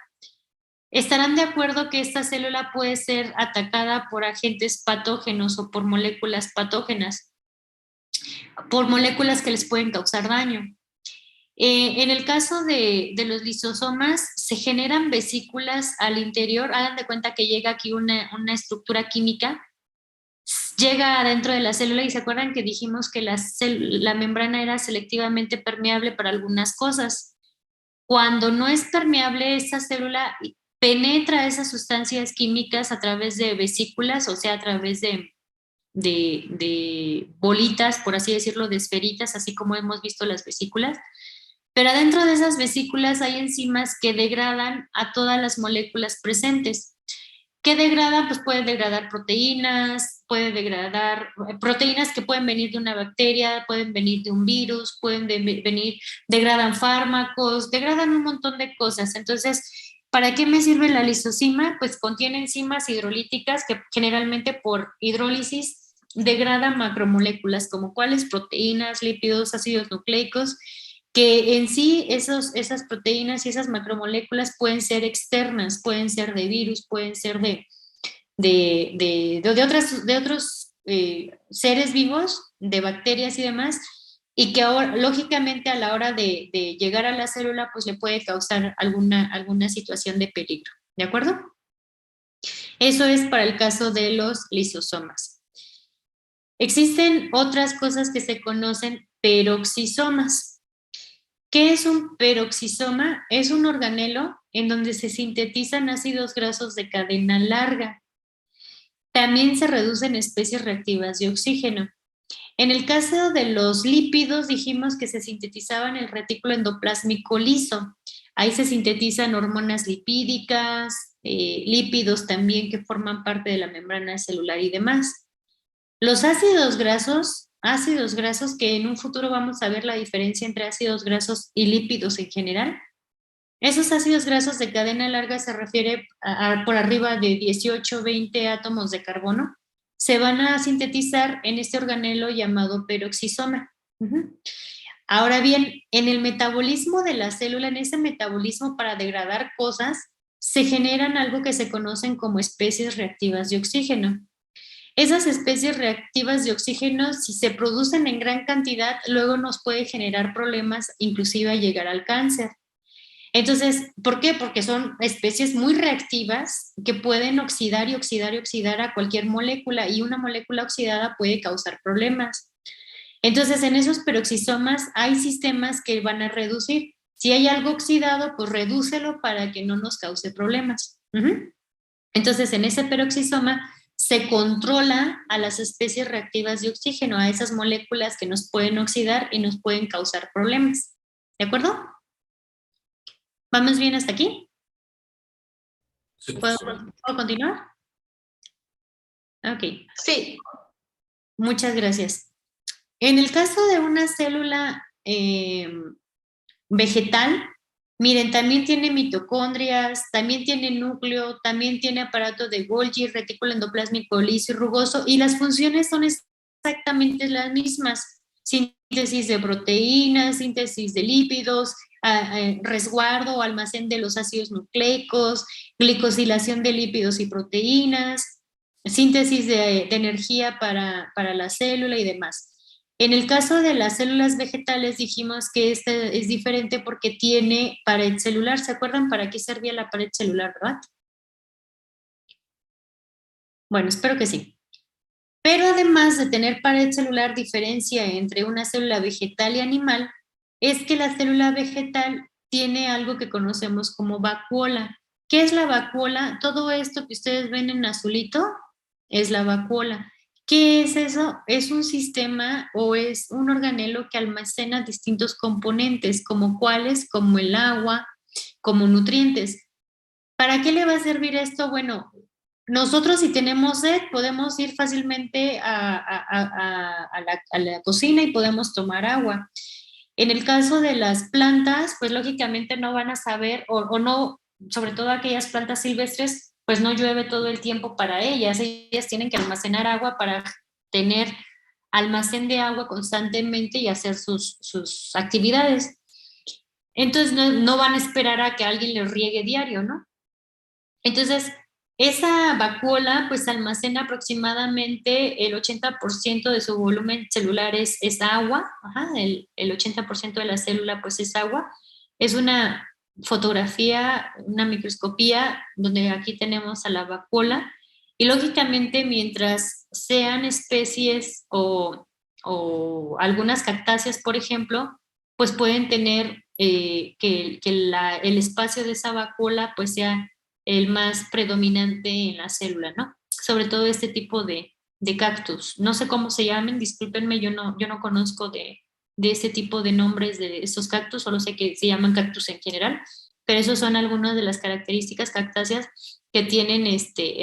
estarán de acuerdo que esta célula puede ser atacada por agentes patógenos o por moléculas patógenas, por moléculas que les pueden causar daño. En el caso de los lisosomas, se generan vesículas al interior. Hagan de cuenta que llega aquí una estructura química, llega adentro de la célula y se acuerdan que dijimos que la membrana era selectivamente permeable para algunas cosas. Cuando no es permeable, esa célula penetra esas sustancias químicas a través de vesículas, o sea, a través de bolitas, por así decirlo, de esferitas, así como hemos visto las vesículas. Pero adentro de esas vesículas hay enzimas que degradan a todas las moléculas presentes. ¿Qué degrada? Pues puede degradar proteínas, puede degradar proteínas que pueden venir de una bacteria, pueden venir de un virus, pueden venir, degradan fármacos, degradan un montón de cosas. Entonces, ¿para qué me sirve la lisosima? Pues contiene enzimas hidrolíticas que generalmente por hidrólisis degradan macromoléculas, como cuáles, proteínas, lípidos, ácidos nucleicos, que en sí esas proteínas y esas macromoléculas pueden ser externas, pueden ser de virus, pueden ser de otros seres vivos, de bacterias y demás, y que ahora, lógicamente, a la hora de llegar a la célula, pues le puede causar alguna situación de peligro. ¿De acuerdo? Eso es para el caso de los lisosomas. Existen otras cosas que se conocen peroxisomas. ¿Qué es un peroxisoma? Es un organelo en donde se sintetizan ácidos grasos de cadena larga. También se reducen especies reactivas de oxígeno. En el caso de los lípidos, dijimos que se sintetizaba en el retículo endoplásmico liso. Ahí se sintetizan hormonas lipídicas, lípidos también que forman parte de la membrana celular y demás. Los ácidos grasos que en un futuro vamos a ver la diferencia entre ácidos grasos y lípidos en general. Esos ácidos grasos de cadena larga se refiere a por arriba de 18, 20 átomos de carbono. Se van a sintetizar en este organelo llamado peroxisoma. Ahora bien, en el metabolismo de la célula, en ese metabolismo para degradar cosas, se generan algo que se conocen como especies reactivas de oxígeno. Esas especies reactivas de oxígeno, si se producen en gran cantidad, luego nos puede generar problemas, inclusive a llegar al cáncer. Entonces, ¿por qué? Porque son especies muy reactivas que pueden oxidar y oxidar y oxidar a cualquier molécula, y una molécula oxidada puede causar problemas. Entonces, en esos peroxisomas hay sistemas que van a reducir. Si hay algo oxidado, pues redúcelo para que no nos cause problemas. Entonces, en ese peroxisoma se controla a las especies reactivas de oxígeno, a esas moléculas que nos pueden oxidar y nos pueden causar problemas. ¿De acuerdo? ¿Vamos bien hasta aquí? Sí, ¿Puedo profesora. continuar? Ok, Sí, muchas gracias. En el caso de una célula vegetal, miren, también tiene mitocondrias, también tiene núcleo, también tiene aparato de Golgi, retículo endoplásmico liso y rugoso, y las funciones son exactamente las mismas. Síntesis de proteínas, síntesis de lípidos, resguardo o almacén de los ácidos nucleicos, glicosilación de lípidos y proteínas, síntesis de energía para la célula y demás. En el caso de las células vegetales dijimos que esta es diferente porque tiene pared celular. ¿Se acuerdan para qué servía la pared celular, verdad? Bueno, espero que sí. Pero además de tener pared celular, diferencia entre una célula vegetal y animal es que la célula vegetal tiene algo que conocemos como vacuola. ¿Qué es la vacuola? Todo esto que ustedes ven en azulito es la vacuola. ¿Qué es eso? Es un sistema o es un organelo que almacena distintos componentes, como cuáles, como el agua, como nutrientes. ¿Para qué le va a servir esto? Bueno, nosotros si tenemos sed podemos ir fácilmente a la cocina y podemos tomar agua. En el caso de las plantas, pues lógicamente no van a saber o no, sobre todo aquellas plantas silvestres, pues no llueve todo el tiempo para ellas. Ellas tienen que almacenar agua para tener almacén de agua constantemente y hacer sus actividades. Entonces no van a esperar a que alguien les riegue diario, ¿no? Entonces, esa vacuola pues almacena aproximadamente el 80% de su volumen celular es agua, ajá, el 80% de la célula pues es agua. Es una fotografía, una microscopía donde aquí tenemos a la vacuola y lógicamente mientras sean especies o algunas cactáceas, por ejemplo, pues pueden tener que el espacio de esa vacuola pues sea el más predominante en la célula, ¿no? Sobre todo este tipo de cactus. No sé cómo se llamen, discúlpenme, yo no conozco de este tipo de nombres de estos cactus, solo sé que se llaman cactus en general, pero esos son algunas de las características cactáceas que tienen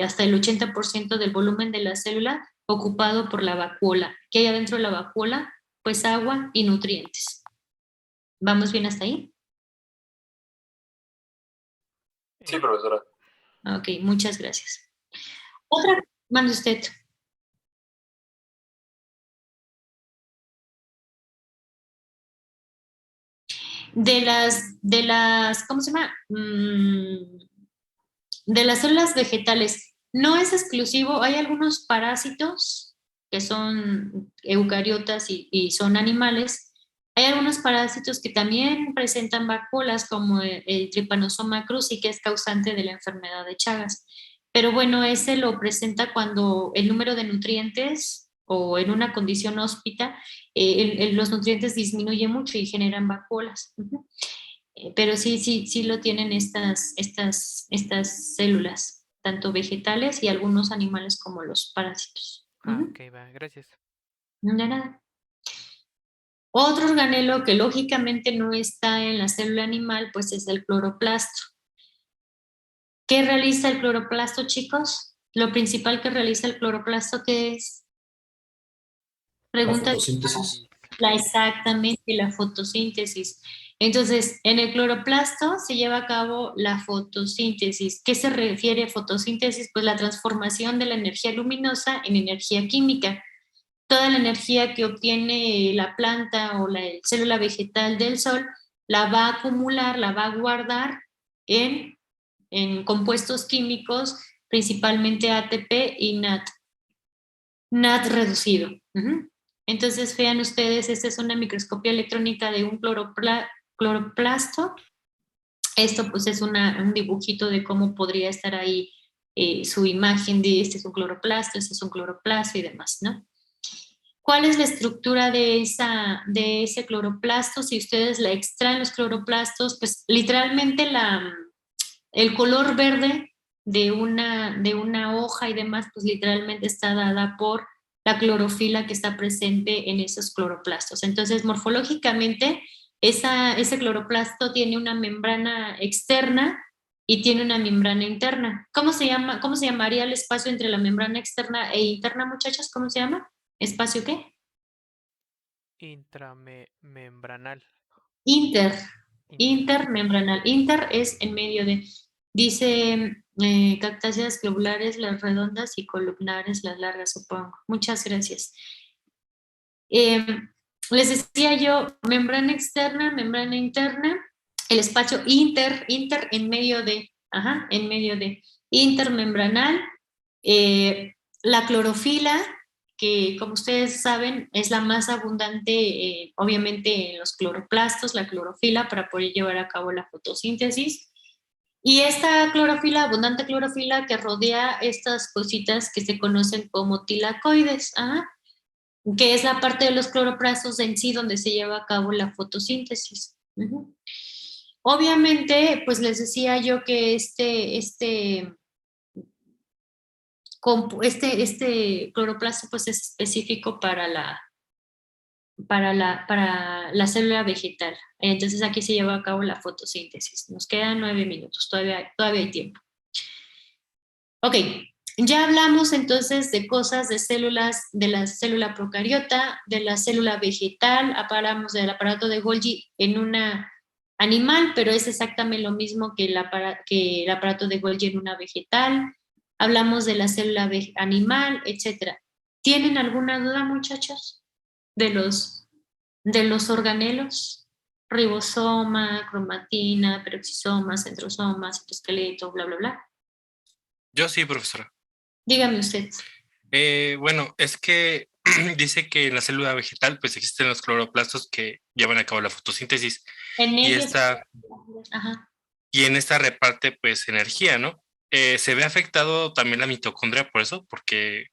hasta el 80% del volumen de la célula ocupado por la vacuola. ¿Qué hay adentro de la vacuola? Pues agua y nutrientes. ¿Vamos bien hasta ahí? Sí, profesora. Ok, muchas gracias. Otra, mande usted. De las, ¿cómo se llama? De las células vegetales, no es exclusivo, hay algunos parásitos que son eucariotas y son animales. Hay algunos parásitos que también presentan vacuolas, como el Trypanosoma cruzi, que es causante de la enfermedad de Chagas. Pero bueno, ese lo presenta cuando el número de nutrientes o en una condición hóspita, los nutrientes disminuyen mucho y generan vacuolas. Pero sí lo tienen estas células, tanto vegetales y algunos animales como los parásitos. Ok, va, gracias. De nada. Otro organelo que lógicamente no está en la célula animal, pues es el cloroplasto. ¿Qué realiza el cloroplasto, chicos? Lo principal que realiza el cloroplasto, ¿qué es? Pregunta. La fotosíntesis. Exactamente, la fotosíntesis. Entonces, en el cloroplasto se lleva a cabo la fotosíntesis. ¿Qué se refiere a fotosíntesis? Pues la transformación de la energía luminosa en energía química. Toda la energía que obtiene la planta o la célula vegetal del sol la va a acumular, la va a guardar en compuestos químicos, principalmente ATP y NAD reducido. Entonces, vean ustedes, esta es una microscopía electrónica de un cloroplasto. Esto pues es un dibujito de cómo podría estar ahí su imagen de este es un cloroplasto, este es un cloroplasto y demás, ¿no? ¿Cuál es la estructura de ese cloroplasto? Si ustedes la extraen los cloroplastos, pues literalmente el color verde de una hoja y demás, pues literalmente está dada por la clorofila que está presente en esos cloroplastos. Entonces, morfológicamente, ese cloroplasto tiene una membrana externa y tiene una membrana interna. ¿Cómo se llamaría el espacio entre la membrana externa e interna, muchachos? ¿Cómo se llama? ¿Espacio qué? Intramembranal. Intermembranal. Inter es en medio de, dice cactáceas globulares, las redondas y columnares, las largas, supongo. Muchas gracias. Les decía yo, membrana externa, membrana interna, el espacio inter en medio de, intermembranal, la clorofila, que como ustedes saben es la más abundante, obviamente en los cloroplastos, la clorofila para poder llevar a cabo la fotosíntesis. Y esta clorofila, abundante clorofila que rodea estas cositas que se conocen como tilacoides, que es la parte de los cloroplastos en sí donde se lleva a cabo la fotosíntesis. Obviamente, pues les decía yo que este cloroplasto pues es específico para la célula vegetal. Entonces aquí se lleva a cabo la fotosíntesis. Nos quedan 9 minutos, todavía hay tiempo. Ok, ya hablamos entonces de cosas de células, de la célula procariota, de la célula vegetal, hablamos del aparato de Golgi en una animal, pero es exactamente lo mismo que el aparato de Golgi en una vegetal. Hablamos de la célula animal, etc. ¿Tienen alguna duda, muchachos? De los organelos, ribosoma, cromatina, peroxisoma, centrosoma, citoesqueleto, bla, bla, bla. Yo sí, profesora. Dígame usted. Bueno, es que dice que en la célula vegetal pues existen los cloroplastos que llevan a cabo la fotosíntesis En y ellos. en esta reparte pues energía, ¿no? Se ve afectado también la mitocondria por eso, porque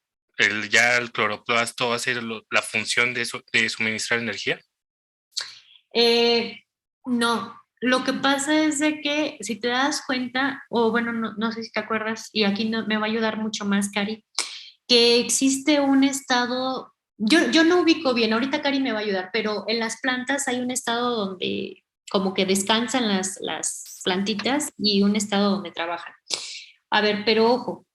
ya el cloroplasto va a hacer la función de suministrar energía. No, lo que pasa es de que si te das cuenta, o bueno, no sé si te acuerdas, y aquí me va a ayudar mucho más, Cari, que existe un estado, yo no ubico bien, ahorita Cari me va a ayudar, pero en las plantas hay un estado donde como que descansan las plantitas y un estado donde trabajan. A ver, pero ojo,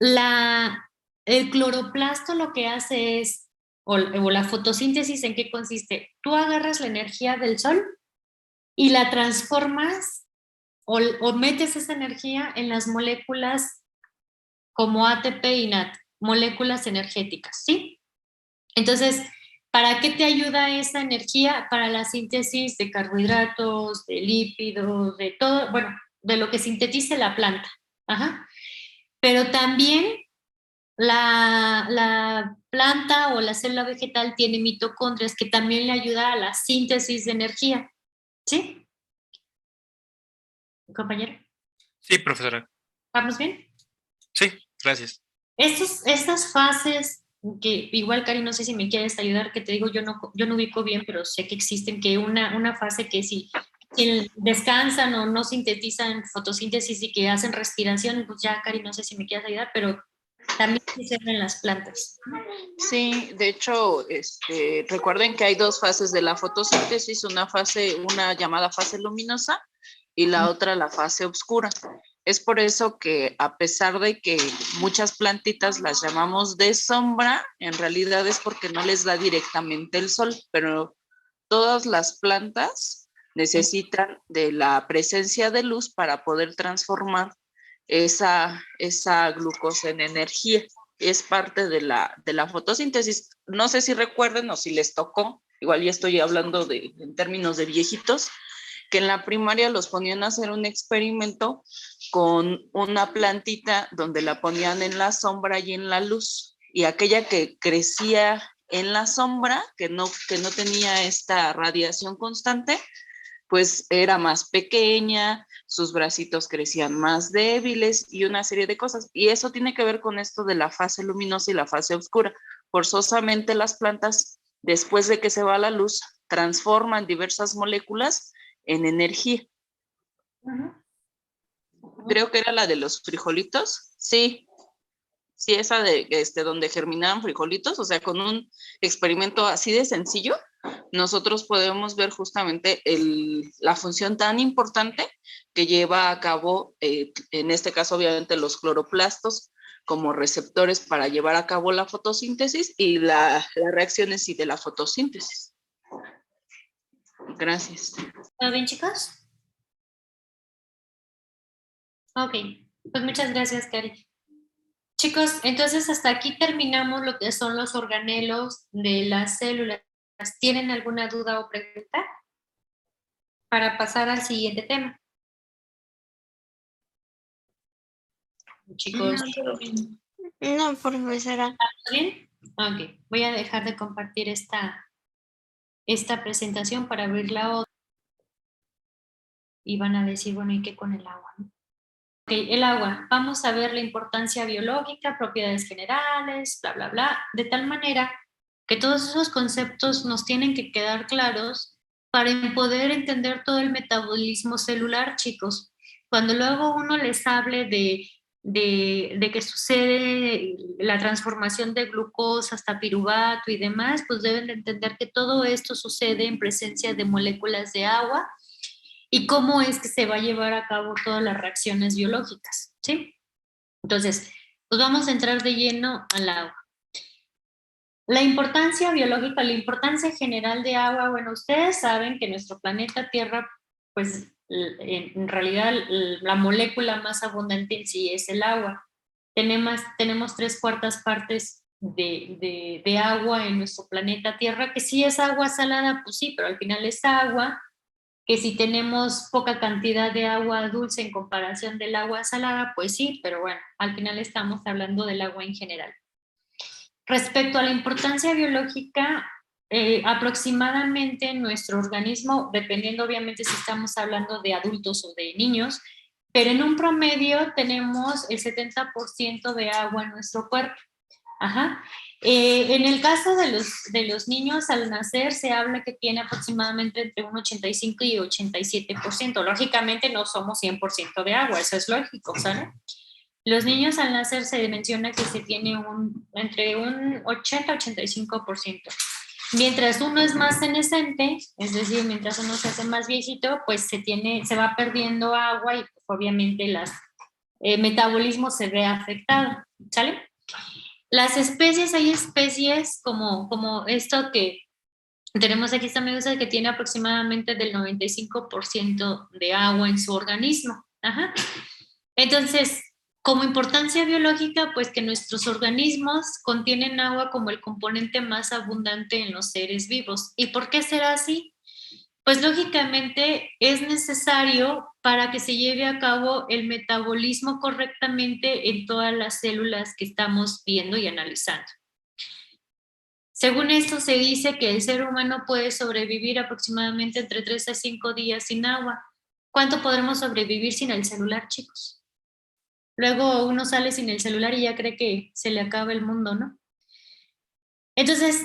el cloroplasto lo que hace es, o la fotosíntesis, ¿en qué consiste? Tú agarras la energía del sol y la transformas o metes esa energía en las moléculas como ATP y NAT, moléculas energéticas, ¿sí? Entonces, ¿para qué te ayuda esa energía? Para la síntesis de carbohidratos, de lípidos, de todo, bueno, de lo que sintetice la planta. Pero también la planta o la célula vegetal tiene mitocondrias que también le ayuda a la síntesis de energía. ¿Sí? Compañero. Sí, profesora. ¿Vamos bien? Sí, gracias. Estas fases, que igual, Cari, no sé si me quieres ayudar, que te digo, yo no ubico bien, pero sé que existen, que una fase que si descansan o no sintetizan fotosíntesis y que hacen respiración, pues ya, Cari, no sé si me quieres ayudar, pero también se ven en las plantas. Sí, de hecho, recuerden que hay dos fases de la fotosíntesis, una llamada fase luminosa y la otra la fase oscura. Es por eso que a pesar de que muchas plantitas las llamamos de sombra, en realidad es porque no les da directamente el sol, pero todas las plantas necesitan de la presencia de luz para poder transformar esa glucosa en energía. Es parte de la fotosíntesis. No sé si recuerden o si les tocó, igual ya estoy hablando en términos de viejitos, que en la primaria los ponían a hacer un experimento con una plantita donde la ponían en la sombra y en la luz, y aquella que crecía en la sombra, que no tenía esta radiación constante, pues era más pequeña, sus bracitos crecían más débiles y una serie de cosas. Y eso tiene que ver con esto de la fase luminosa y la fase oscura. Forzosamente las plantas, después de que se va la luz, transforman diversas moléculas en energía. Creo que era la de los frijolitos. Sí, esa de donde germinaban frijolitos, o sea, con un experimento así de sencillo, nosotros podemos ver justamente la función tan importante que lleva a cabo, en este caso obviamente los cloroplastos como receptores para llevar a cabo la fotosíntesis y las reacciones de la fotosíntesis. Gracias. ¿Todo bien, chicos? Ok, pues muchas gracias, Cari. Chicos, entonces hasta aquí terminamos lo que son los organelos de las células. ¿Tienen alguna duda o pregunta para pasar al siguiente tema? Chicos. No, profesora. ¿Está bien? Ok, voy a dejar de compartir esta presentación para abrir la otra. Y van a decir, bueno, ¿y qué con el agua? el agua. Vamos a ver la importancia biológica, propiedades generales, bla, bla, bla, de tal manera que todos esos conceptos nos tienen que quedar claros para poder entender todo el metabolismo celular, chicos. Cuando luego uno les hable de que sucede la transformación de glucosa hasta piruvato y demás, pues deben de entender que todo esto sucede en presencia de moléculas de agua y cómo es que se va a llevar a cabo todas las reacciones biológicas, ¿sí? Entonces, pues vamos a entrar de lleno al agua. La importancia biológica, la importancia general de agua, bueno, ustedes saben que nuestro planeta Tierra, pues en realidad la molécula más abundante en sí es el agua. Tenemos 3/4 partes de agua en nuestro planeta Tierra, que sí es agua salada, pues sí, pero al final es agua, que si tenemos poca cantidad de agua dulce en comparación del agua salada, pues sí, pero bueno, al final estamos hablando del agua en general. Respecto a la importancia biológica, aproximadamente nuestro organismo, dependiendo obviamente si estamos hablando de adultos o de niños, pero en un promedio tenemos el 70% de agua en nuestro cuerpo. Ajá. En el caso de los niños, al nacer se habla que tiene aproximadamente entre un 85 y 87%. Lógicamente no somos 100% de agua, eso es lógico, ¿sabes? Los niños al nacer se menciona que se tiene entre un 80 y 85%. Mientras uno es más senescente, es decir, mientras uno se hace más viejito, pues se va perdiendo agua y pues, obviamente el metabolismo se ve afectado, ¿sale? Las especies, hay especies como esto que tenemos aquí, esta medusa que tiene aproximadamente del 95% de agua en su organismo. Ajá. Entonces, como importancia biológica, pues que nuestros organismos contienen agua como el componente más abundante en los seres vivos. ¿Y por qué será así? Pues lógicamente es necesario para que se lleve a cabo el metabolismo correctamente en todas las células que estamos viendo y analizando. Según esto se dice que el ser humano puede sobrevivir aproximadamente entre 3 a 5 días sin agua. ¿Cuánto podremos sobrevivir sin el celular, chicos? Luego uno sale sin el celular y ya cree que se le acaba el mundo, ¿no? Entonces,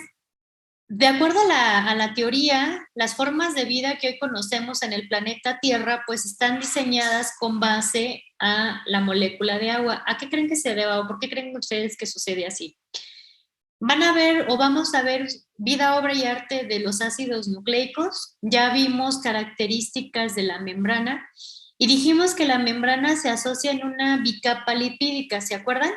de acuerdo a la teoría, las formas de vida que hoy conocemos en el planeta Tierra, pues están diseñadas con base a la molécula de agua. ¿A qué creen que se deba o por qué creen ustedes que sucede así? Van a ver o vamos a ver vida, obra y arte de los ácidos nucleicos. Ya vimos características de la membrana y dijimos que la membrana se asocia en una bicapa lipídica, ¿se acuerdan?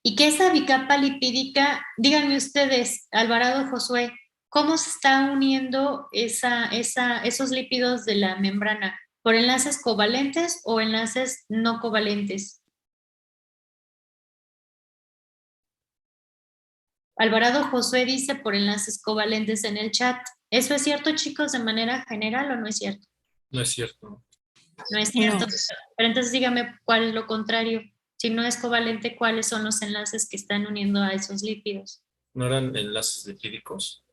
Y que esa bicapa lipídica, díganme ustedes, Alvarado, Josué, ¿cómo se está uniendo esos lípidos de la membrana? ¿Por enlaces covalentes o enlaces no covalentes? Alvarado Josué dice por enlaces covalentes en el chat. ¿Eso es cierto, chicos, de manera general o no es cierto? No es cierto. No es cierto. No. Pero entonces dígame cuál es lo contrario. Si no es covalente, ¿cuáles son los enlaces que están uniendo a esos lípidos? ¿No eran enlaces lipídicos?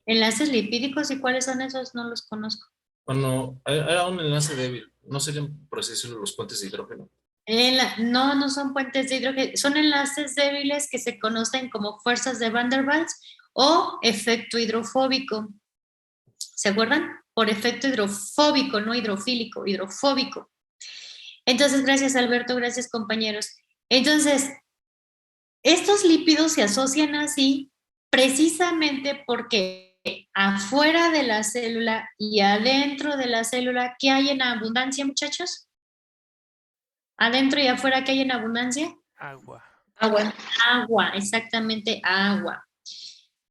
¿Enlaces lipídicos y cuáles son esos? No los conozco. Bueno, era un enlace débil. ¿No serían, por así decirlo, los puentes de hidrógeno? No son puentes de hidrógeno, son enlaces débiles que se conocen como fuerzas de Van der Waals o efecto hidrofóbico. ¿Se acuerdan? Por efecto hidrofóbico, no hidrofílico, hidrofóbico. Entonces, gracias Alberto, gracias compañeros. Entonces, estos lípidos se asocian así precisamente porque afuera de la célula y adentro de la célula, ¿qué hay en abundancia, muchachos? Adentro y afuera, ¿qué hay en abundancia? Agua. Agua. Agua, exactamente agua.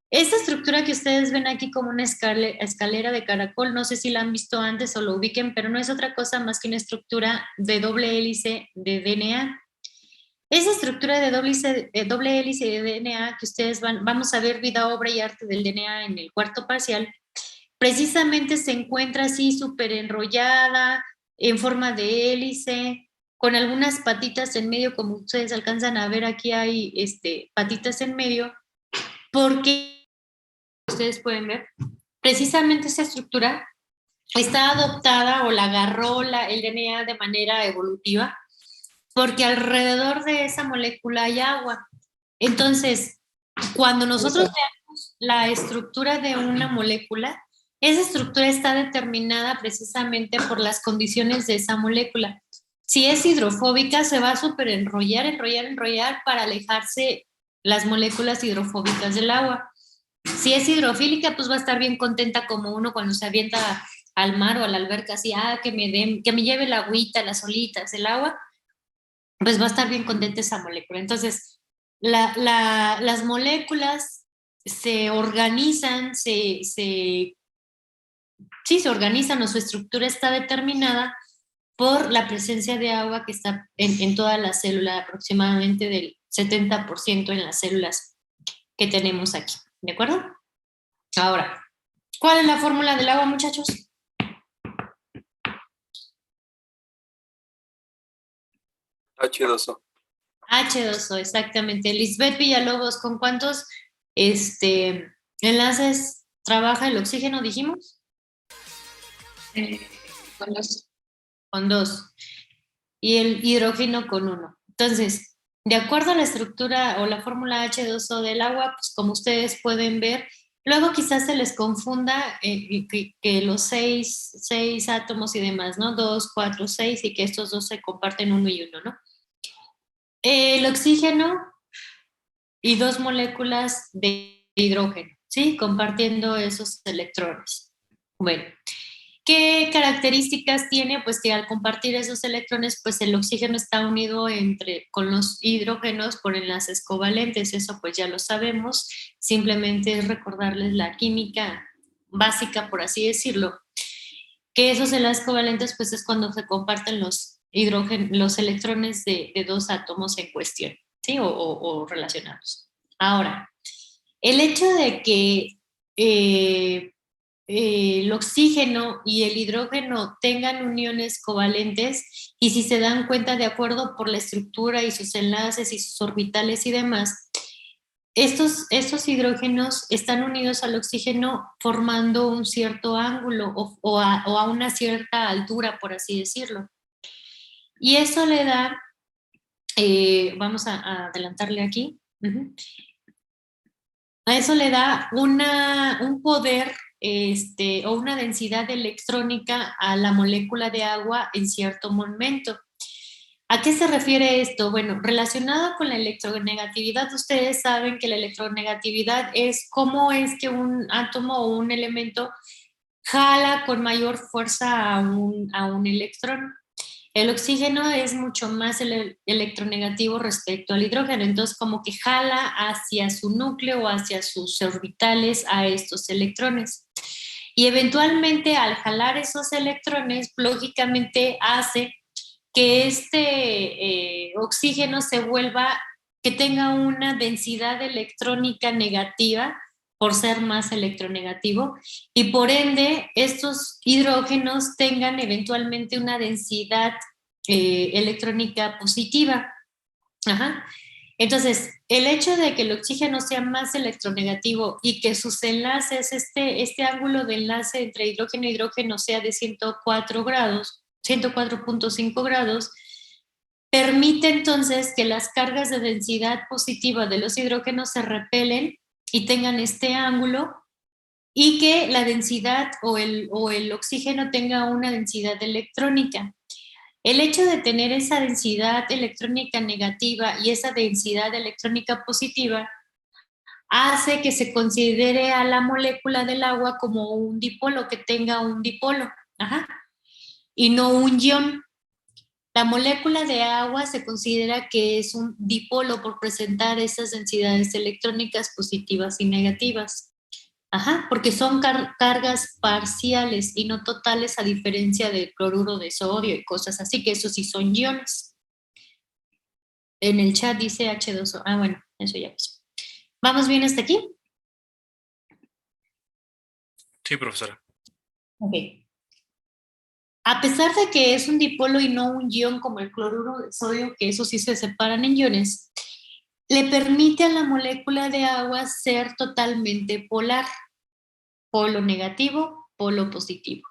Esta estructura que ustedes ven aquí como una escalera de caracol, no sé si la han visto antes o lo ubiquen, pero no es otra cosa más que una estructura de doble hélice de DNA. Esa estructura de doble hélice de DNA que ustedes vamos a ver vida, obra y arte del DNA en el cuarto parcial, precisamente se encuentra así súper enrollada, en forma de hélice, con algunas patitas en medio, como ustedes alcanzan a ver aquí hay patitas en medio, porque ustedes pueden ver, precisamente esa estructura está adoptada o la agarró el DNA de manera evolutiva porque alrededor de esa molécula hay agua. Entonces, cuando nosotros veamos la estructura de una molécula, esa estructura está determinada precisamente por las condiciones de esa molécula. Si es hidrofóbica, se va a súper enrollar para alejarse las moléculas hidrofóbicas del agua. Si es hidrofílica, pues va a estar bien contenta como uno cuando se avienta al mar o a la alberca, así, que me lleve la agüita, las olitas, el agua, pues va a estar bien contenta esa molécula. Entonces, las moléculas se organizan, se organizan o su estructura está determinada por la presencia de agua que está en toda la célula, aproximadamente del 70% en las células que tenemos aquí. ¿De acuerdo? Ahora, ¿cuál es la fórmula del agua, muchachos? H2O. H2O, exactamente. Lisbeth Villalobos, ¿con cuántos enlaces trabaja el oxígeno, dijimos? Con los- Con 2. Y el hidrógeno con 1. Entonces, de acuerdo a la estructura o la fórmula H2O del agua, pues como ustedes pueden ver, luego quizás se les confunda que los 6 átomos y demás, ¿no? 2, 4, 6 y que estos dos se comparten 1 y 1, ¿no? El oxígeno y 2 moléculas de hidrógeno, ¿sí? Compartiendo esos electrones. Bueno, ¿qué características tiene? Pues que al compartir esos electrones, pues el oxígeno está unido con los hidrógenos por enlaces covalentes. Eso pues ya lo sabemos. Simplemente es recordarles la química básica, por así decirlo. Que esos enlaces covalentes pues es cuando se comparten los electrones de 2 átomos en cuestión, ¿sí? O relacionados. Ahora, el hecho de que el oxígeno y el hidrógeno tengan uniones covalentes, y si se dan cuenta, de acuerdo por la estructura y sus enlaces y sus orbitales y demás, estos hidrógenos están unidos al oxígeno formando un cierto ángulo o a una cierta altura, por así decirlo. Y eso le da, vamos a adelantarle aquí, a eso le da un poder o una densidad electrónica a la molécula de agua en cierto momento. ¿A qué se refiere esto? Bueno, relacionado con la electronegatividad, ustedes saben que la electronegatividad es cómo es que un átomo o un elemento jala con mayor fuerza a un electrón. El oxígeno es mucho más electronegativo respecto al hidrógeno, entonces como que jala hacia su núcleo o hacia sus orbitales a estos electrones. Y eventualmente al jalar esos electrones, lógicamente hace que este oxígeno que tenga una densidad electrónica negativa por ser más electronegativo, y por ende estos hidrógenos tengan eventualmente una densidad electrónica positiva. Ajá. Entonces, el hecho de que el oxígeno sea más electronegativo y que sus enlaces, este ángulo de enlace entre hidrógeno y hidrógeno sea de 104 grados, 104.5 grados, permite entonces que las cargas de densidad positiva de los hidrógenos se repelen y tengan este ángulo, y que la densidad o el oxígeno tenga una densidad electrónica. El hecho de tener esa densidad electrónica negativa y esa densidad electrónica positiva hace que se considere a la molécula del agua como un dipolo, que tenga un dipolo, y no un ion. La molécula de agua se considera que es un dipolo por presentar esas densidades electrónicas positivas y negativas. Porque son cargas parciales y no totales, a diferencia del cloruro de sodio y cosas así, que eso sí son iones. En el chat dice H2O. Bueno, eso ya pasó. ¿Vamos bien hasta aquí? Sí, profesora. Ok. A pesar de que es un dipolo y no un ion como el cloruro de sodio, que eso sí se separan en iones, le permite a la molécula de agua ser totalmente polar. Polo negativo, polo positivo.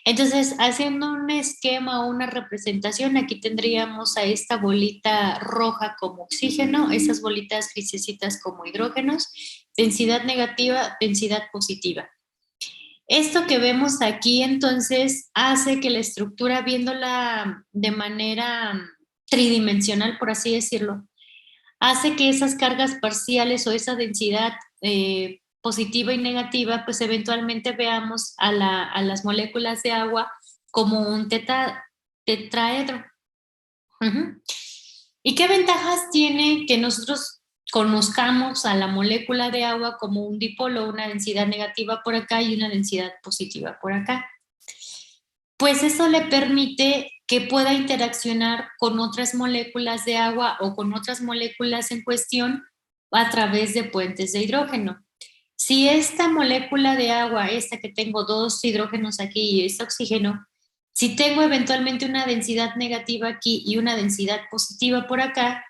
Entonces, haciendo un esquema o una representación, aquí tendríamos a esta bolita roja como oxígeno, esas bolitas grisecitas como hidrógenos, densidad negativa, densidad positiva. Esto que vemos aquí entonces hace que la estructura, viéndola de manera tridimensional, por así decirlo, hace que esas cargas parciales o esa densidad positiva y negativa, pues eventualmente veamos a las moléculas de agua como un tetraedro. ¿Y qué ventajas tiene que nosotros conozcamos a la molécula de agua como un dipolo, una densidad negativa por acá y una densidad positiva por acá? Pues eso le permite que pueda interaccionar con otras moléculas de agua o con otras moléculas en cuestión a través de puentes de hidrógeno. Si esta molécula de agua, esta que tengo 2 hidrógenos aquí y este oxígeno, si tengo eventualmente una densidad negativa aquí y una densidad positiva por acá,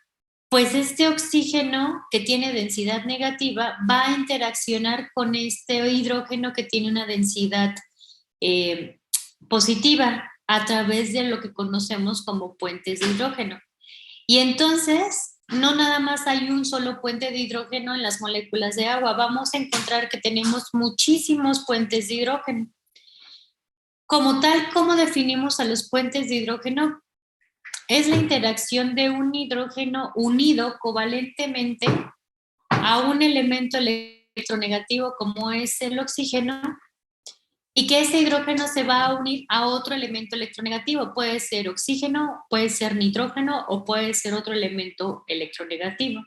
pues este oxígeno que tiene densidad negativa va a interaccionar con este hidrógeno que tiene una densidad positiva a través de lo que conocemos como puentes de hidrógeno. Y entonces, no nada más hay un solo puente de hidrógeno en las moléculas de agua, vamos a encontrar que tenemos muchísimos puentes de hidrógeno. Como tal, ¿cómo definimos a los puentes de hidrógeno? Es la interacción de un hidrógeno unido covalentemente a un elemento electronegativo como es el oxígeno, y que ese hidrógeno se va a unir a otro elemento electronegativo. Puede ser oxígeno, puede ser nitrógeno o puede ser otro elemento electronegativo.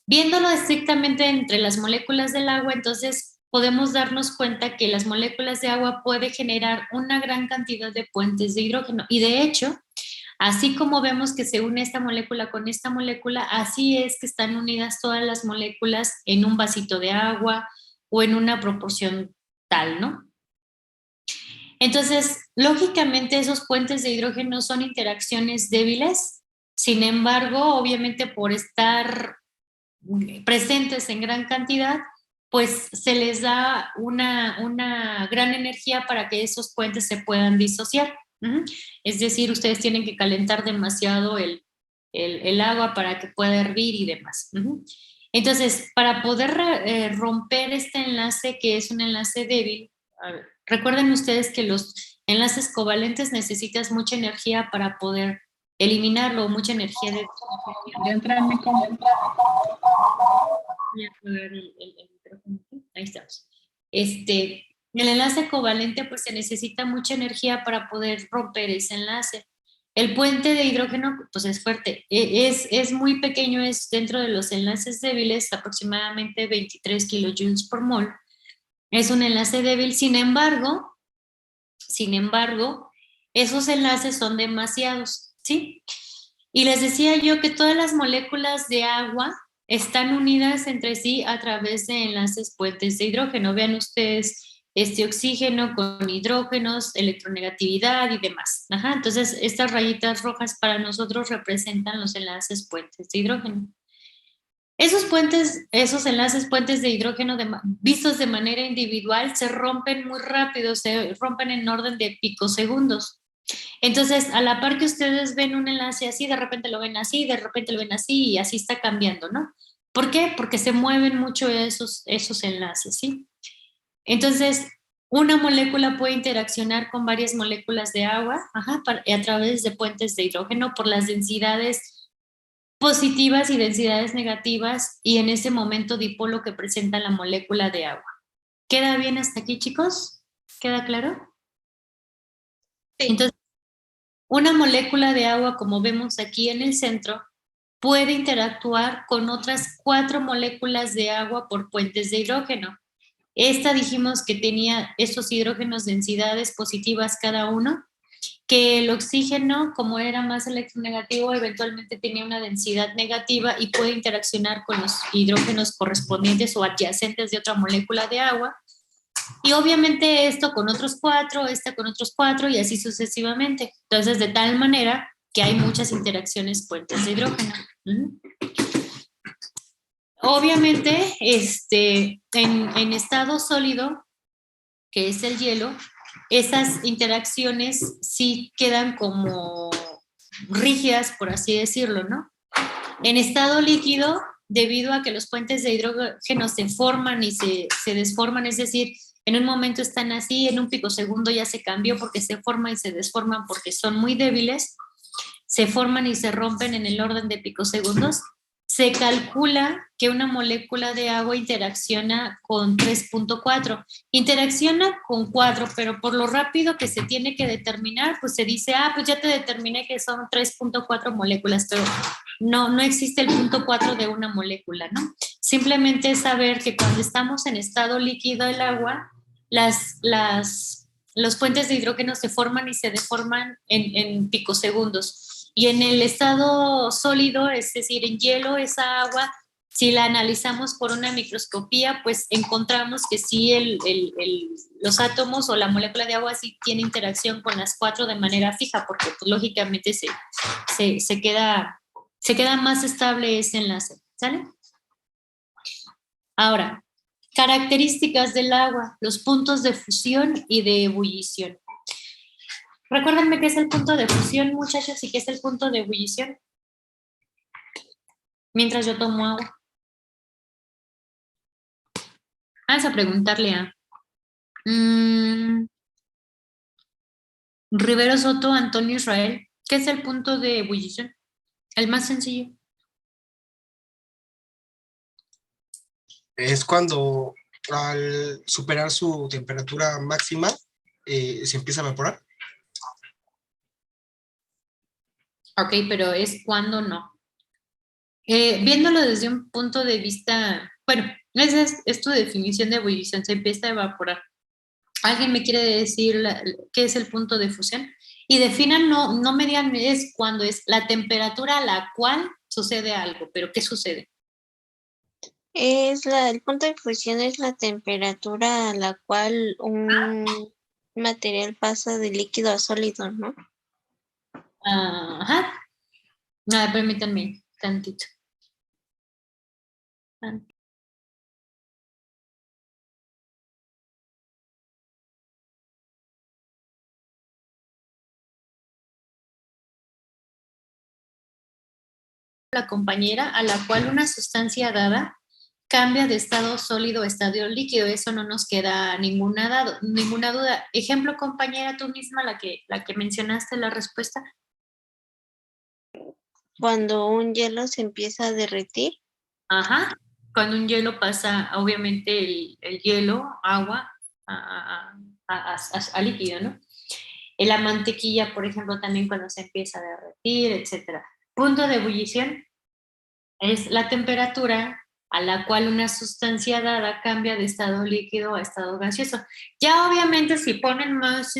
Viéndolo estrictamente entre las moléculas del agua, entonces podemos darnos cuenta que las moléculas de agua pueden generar una gran cantidad de puentes de hidrógeno. Y de hecho, así como vemos que se une esta molécula con esta molécula, así es que están unidas todas las moléculas en un vasito de agua o en una proporción tal, ¿no? Entonces, lógicamente esos puentes de hidrógeno son interacciones débiles, sin embargo, obviamente por estar presentes en gran cantidad, pues se les da una gran energía para que esos puentes se puedan disociar. Es decir, ustedes tienen que calentar demasiado el agua para que pueda hervir y demás. Entonces, para poder romper este enlace, que es un enlace débil, recuerden ustedes que los enlaces covalentes necesitas mucha energía para poder eliminarlo, mucha energía de... Ya entra en mi comentario. Voy a apagar el micrófono aquí. Ahí estamos. El enlace covalente pues se necesita mucha energía para poder romper ese enlace. El puente de hidrógeno pues es fuerte, es muy pequeño, es dentro de los enlaces débiles, aproximadamente 23 kilojoules por mol. Es un enlace débil, sin embargo, esos enlaces son demasiados, ¿sí? Y les decía yo que todas las moléculas de agua están unidas entre sí a través de enlaces puentes de hidrógeno. Vean ustedes este oxígeno con hidrógenos, electronegatividad y demás. Entonces, estas rayitas rojas para nosotros representan los enlaces puentes de hidrógeno. Esos enlaces puentes de hidrógeno vistos de manera individual se rompen muy rápido, se rompen en orden de picosegundos. Entonces, a la par que ustedes ven un enlace así, de repente lo ven así, de repente lo ven así y así está cambiando, ¿no? ¿Por qué? Porque se mueven mucho esos enlaces, ¿sí? Entonces, una molécula puede interaccionar con varias moléculas de agua a través de puentes de hidrógeno por las densidades positivas y densidades negativas y en ese momento dipolo que presenta la molécula de agua. ¿Queda bien hasta aquí, chicos? ¿Queda claro? Sí. Entonces, una molécula de agua, como vemos aquí en el centro, puede interactuar con otras 4 moléculas de agua por puentes de hidrógeno. Esta dijimos que tenía esos hidrógenos densidades positivas cada uno, que el oxígeno, como era más electronegativo, eventualmente tenía una densidad negativa y puede interaccionar con los hidrógenos correspondientes o adyacentes de otra molécula de agua. Y obviamente esto con otros 4, esta con otros 4 y así sucesivamente. Entonces, de tal manera que hay muchas interacciones puentes de hidrógeno. Obviamente, en estado sólido, que es el hielo, esas interacciones sí quedan como rígidas, por así decirlo, ¿no? En estado líquido, debido a que los puentes de hidrógeno se forman y se desforman, es decir, en un momento están así, en un picosegundo ya se cambió porque se forman y se desforman porque son muy débiles, se forman y se rompen en el orden de picosegundos. Se calcula que una molécula de agua interacciona con 3.4. Interacciona con 4, pero por lo rápido que se tiene que determinar, pues se dice, pues ya te determiné que son 3.4 moléculas, pero no existe el punto 4 de una molécula, ¿no? Simplemente es saber que cuando estamos en estado líquido del agua, los puentes de hidrógeno se forman y se deforman en picosegundos. Y en el estado sólido, es decir, en hielo, esa agua, si la analizamos por una microscopía, pues encontramos que sí los átomos o la molécula de agua sí tiene interacción con las 4 de manera fija, porque pues, lógicamente se queda más estable ese enlace, ¿sale? Ahora, características del agua, los puntos de fusión y de ebullición. Recuérdenme qué es el punto de fusión, muchachos, y qué es el punto de ebullición. Mientras yo tomo agua. Vamos a preguntarle a Rivero Soto, Antonio Israel, ¿qué es el punto de ebullición? El más sencillo. Es cuando al superar su temperatura máxima se empieza a evaporar. Ok, pero es cuando no. Viéndolo desde un punto de vista, bueno, esa es tu definición de ebullición, se empieza a evaporar. ¿Alguien me quiere decir qué es el punto de fusión? Y definan, no me digan es cuando es la temperatura a la cual sucede algo, pero ¿qué sucede? El punto de fusión es la temperatura a la cual un material pasa de líquido a sólido, ¿no? Ajá. No, permítanme tantito. La compañera a la cual una sustancia dada cambia de estado sólido a estado líquido, eso no nos queda ninguna duda. Ejemplo, compañera, tú misma, la que mencionaste la respuesta. Cuando un hielo se empieza a derretir. Ajá, cuando un hielo pasa, obviamente, el hielo, agua, a líquido, ¿no? La mantequilla, por ejemplo, también cuando se empieza a derretir, etcétera. Punto de ebullición es la temperatura a la cual una sustancia dada cambia de estado líquido a estado gaseoso. Ya obviamente si ponen más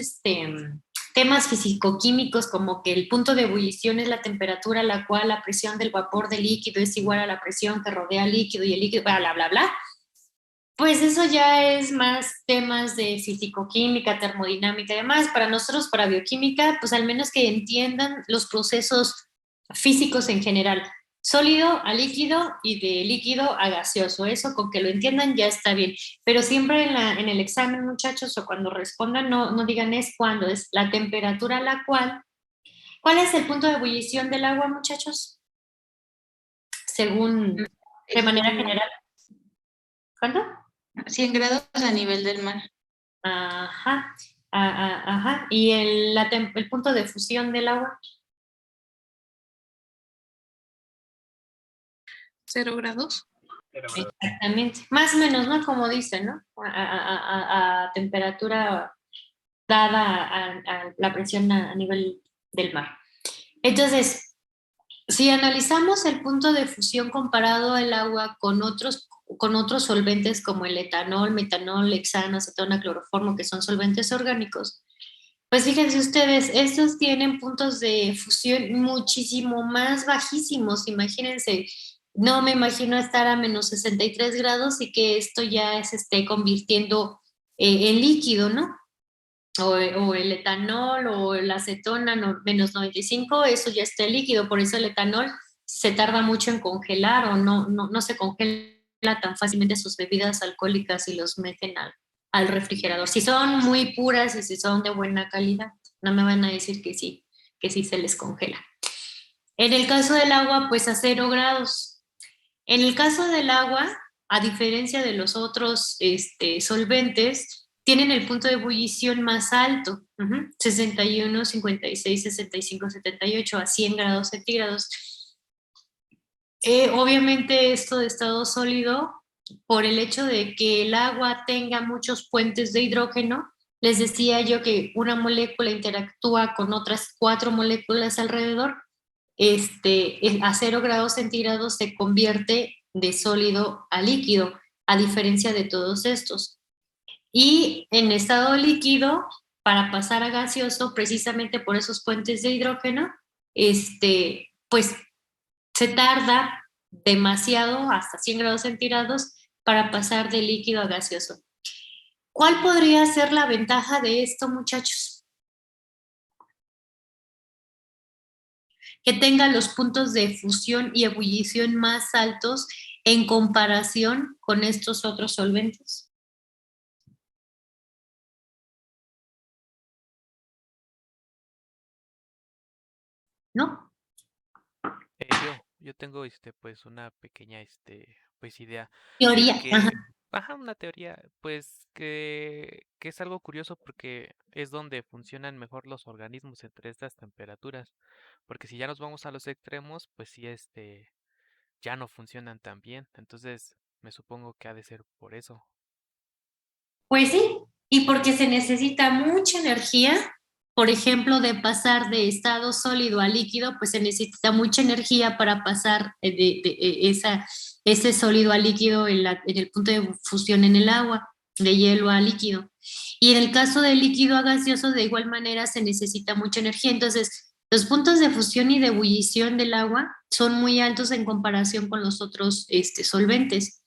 temas físico-químicos como que el punto de ebullición es la temperatura a la cual la presión del vapor del líquido es igual a la presión que rodea al líquido y el líquido, bla, bla, bla, bla, pues eso ya es más temas de físico-química, termodinámica y demás. Para nosotros, para bioquímica, pues al menos que entiendan los procesos físicos en general. Sólido a líquido y de líquido a gaseoso. Eso con que lo entiendan ya está bien. Pero siempre en el examen, muchachos, o cuando respondan, no digan es cuando, es la temperatura a la cual. ¿Cuál es el punto de ebullición del agua, muchachos? Según, de manera general. ¿Cuánto? 100 grados a nivel del mar. Ajá, ajá. ¿Y el punto de fusión del agua? 0 grados. Exactamente. Más o menos, ¿no? Como dicen, ¿no? A temperatura dada a la presión a nivel del mar. Entonces, si analizamos el punto de fusión comparado al agua con otros solventes como el etanol, metanol, hexano, acetona, cloroformo, que son solventes orgánicos, pues fíjense ustedes, estos tienen puntos de fusión muchísimo más bajísimos. Imagínense, no me imagino estar a menos 63 grados y que esto ya se esté convirtiendo en líquido, ¿no? O el etanol o la acetona, menos 95, eso ya está líquido. Por eso el etanol se tarda mucho en congelar o no se congela tan fácilmente sus bebidas alcohólicas y los meten al refrigerador. Si son muy puras y si son de buena calidad, no me van a decir que sí se les congela. En el caso del agua, pues a 0 grados. En el caso del agua, a diferencia de los otros solventes, tienen el punto de ebullición más alto, 61, 56, 65, 78 a 100 grados centígrados. Obviamente esto de estado sólido, por el hecho de que el agua tenga muchos puentes de hidrógeno, les decía yo que una molécula interactúa con otras 4 moléculas alrededor, a 0 grados centígrados se convierte de sólido a líquido, a diferencia de todos estos. Y en estado líquido, para pasar a gaseoso, precisamente por esos puentes de hidrógeno, pues se tarda demasiado, hasta 100 grados centígrados, para pasar de líquido a gaseoso. ¿Cuál podría ser la ventaja de esto, muchachos? Que tenga los puntos de fusión y ebullición más altos en comparación con estos otros solventes. ¿No? Yo tengo pues una pequeña pues idea. Teoría. Una teoría, pues que es algo curioso porque es donde funcionan mejor los organismos entre estas temperaturas. Porque si ya nos vamos a los extremos, pues sí, ya no funcionan tan bien. Entonces, me supongo que ha de ser por eso. Pues sí, y porque se necesita mucha energía, por ejemplo, de pasar de estado sólido a líquido, pues se necesita mucha energía para pasar ese sólido a líquido en el punto de fusión en el agua, de hielo a líquido. Y en el caso del líquido a gaseoso, de igual manera se necesita mucha energía. Entonces, los puntos de fusión y de ebullición del agua son muy altos en comparación con los otros solventes,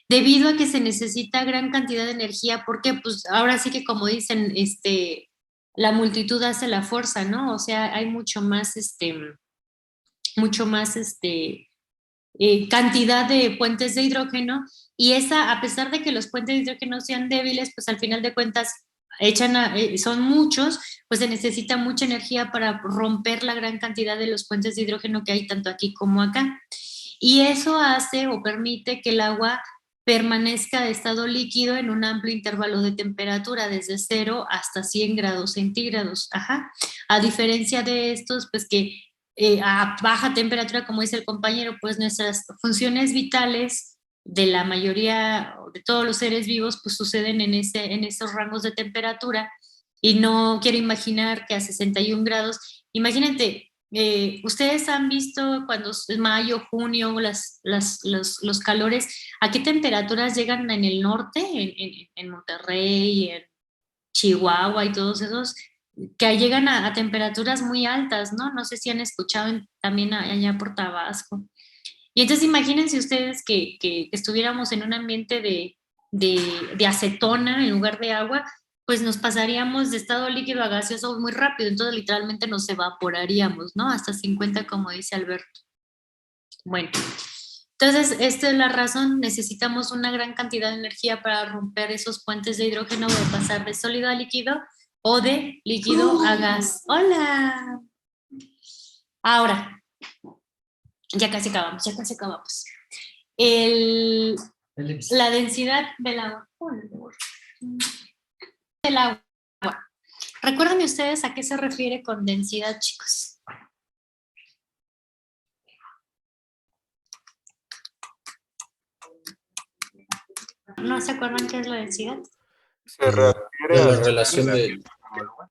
debido a que se necesita gran cantidad de energía, porque pues ahora sí que como dicen, la multitud hace la fuerza, ¿no? O sea, hay mucho más cantidad de puentes de hidrógeno, y a pesar de que los puentes de hidrógeno sean débiles, pues al final de cuentas son muchos, pues se necesita mucha energía para romper la gran cantidad de los puentes de hidrógeno que hay tanto aquí como acá. Y eso hace o permite que el agua permanezca de estado líquido en un amplio intervalo de temperatura, desde 0 hasta 100 grados centígrados. A diferencia de estos, pues que a baja temperatura, como dice el compañero, pues nuestras funciones vitales de la mayoría, de todos los seres vivos, pues suceden en esos rangos de temperatura, y no quiero imaginar que a 61 grados, imagínate, ustedes han visto cuando es mayo, junio, los calores, ¿a qué temperaturas llegan en el norte, en Monterrey, en Chihuahua y todos esos, que llegan a temperaturas muy altas, ¿no? No sé si han escuchado también allá por Tabasco. Y entonces imagínense ustedes que estuviéramos en un ambiente de acetona en lugar de agua, pues nos pasaríamos de estado líquido a gaseoso muy rápido, entonces literalmente nos evaporaríamos, ¿no? Hasta 50, como dice Alberto. Bueno, entonces esta es la razón, necesitamos una gran cantidad de energía para romper esos puentes de hidrógeno, de pasar de sólido a líquido o de líquido a gas. ¡Hola! Ahora, ya casi acabamos. La densidad del agua. Recuerden ustedes a qué se refiere con densidad, chicos. ¿No se acuerdan qué es la densidad? Se refiere a la relación de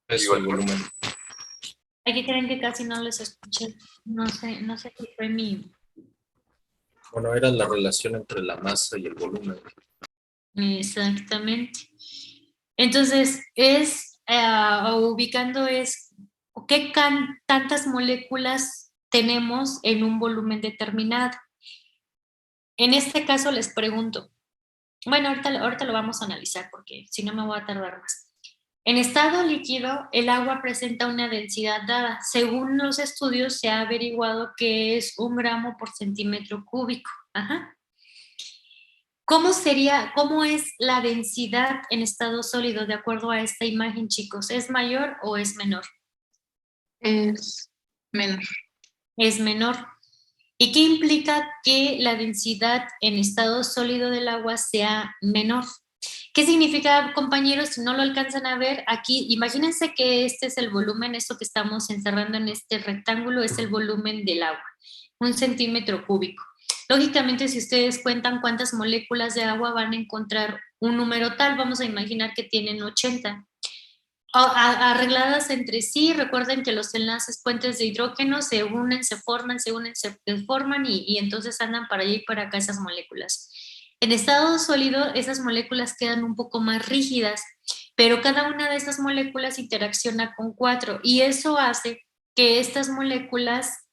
peso y volumen. Aquí creen que casi no les escuché. No sé qué fue mi... Bueno, era la relación entre la masa y el volumen. Exactamente. Entonces, ubicando qué tantas moléculas tenemos en un volumen determinado. En este caso les pregunto, bueno, ahorita lo vamos a analizar porque si no me voy a tardar más. En estado líquido, el agua presenta una densidad dada. Según los estudios, se ha averiguado que es 1 gramo por centímetro cúbico. ¿Cómo es la densidad en estado sólido de acuerdo a esta imagen, chicos? ¿Es mayor o es menor? Es menor. Es menor. ¿Y qué implica que la densidad en estado sólido del agua sea menor? ¿Qué significa, compañeros? Si no lo alcanzan a ver, aquí imagínense que este es el volumen, esto que estamos encerrando en este rectángulo es el volumen del agua, 1 centímetro cúbico. Lógicamente, si ustedes cuentan cuántas moléculas de agua van a encontrar un número tal, vamos a imaginar que tienen 80. Arregladas entre sí, recuerden que los enlaces puentes de hidrógeno se unen, se forman, se unen, se deforman y entonces andan para allá y para acá esas moléculas. En estado sólido, esas moléculas quedan un poco más rígidas, pero cada una de esas moléculas interacciona con 4 y eso hace que estas moléculas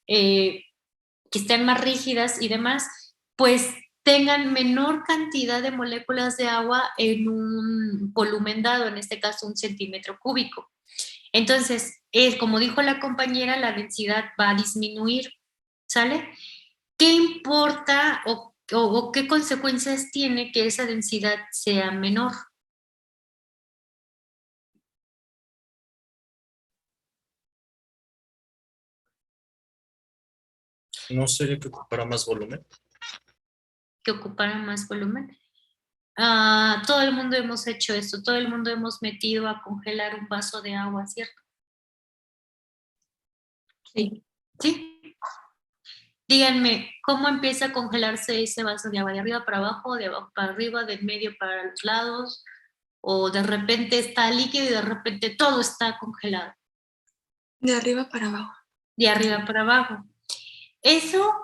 que estén más rígidas y demás, pues tengan menor cantidad de moléculas de agua en un volumen dado, en este caso 1 centímetro cúbico. Entonces, como dijo la compañera, la densidad va a disminuir, ¿sale? ¿Qué importa o qué consecuencias tiene que esa densidad sea menor? ¿No sería que ocupara más volumen? Que ocupara más volumen. Todo el mundo hemos hecho esto, todo el mundo hemos metido a congelar un vaso de agua, ¿cierto? Sí. ¿Sí? Díganme, ¿cómo empieza a congelarse ese vaso de agua? ¿De arriba para abajo, de abajo para arriba, del medio para los lados? ¿O de repente está líquido y de repente todo está congelado? De arriba para abajo. De arriba para abajo. Eso,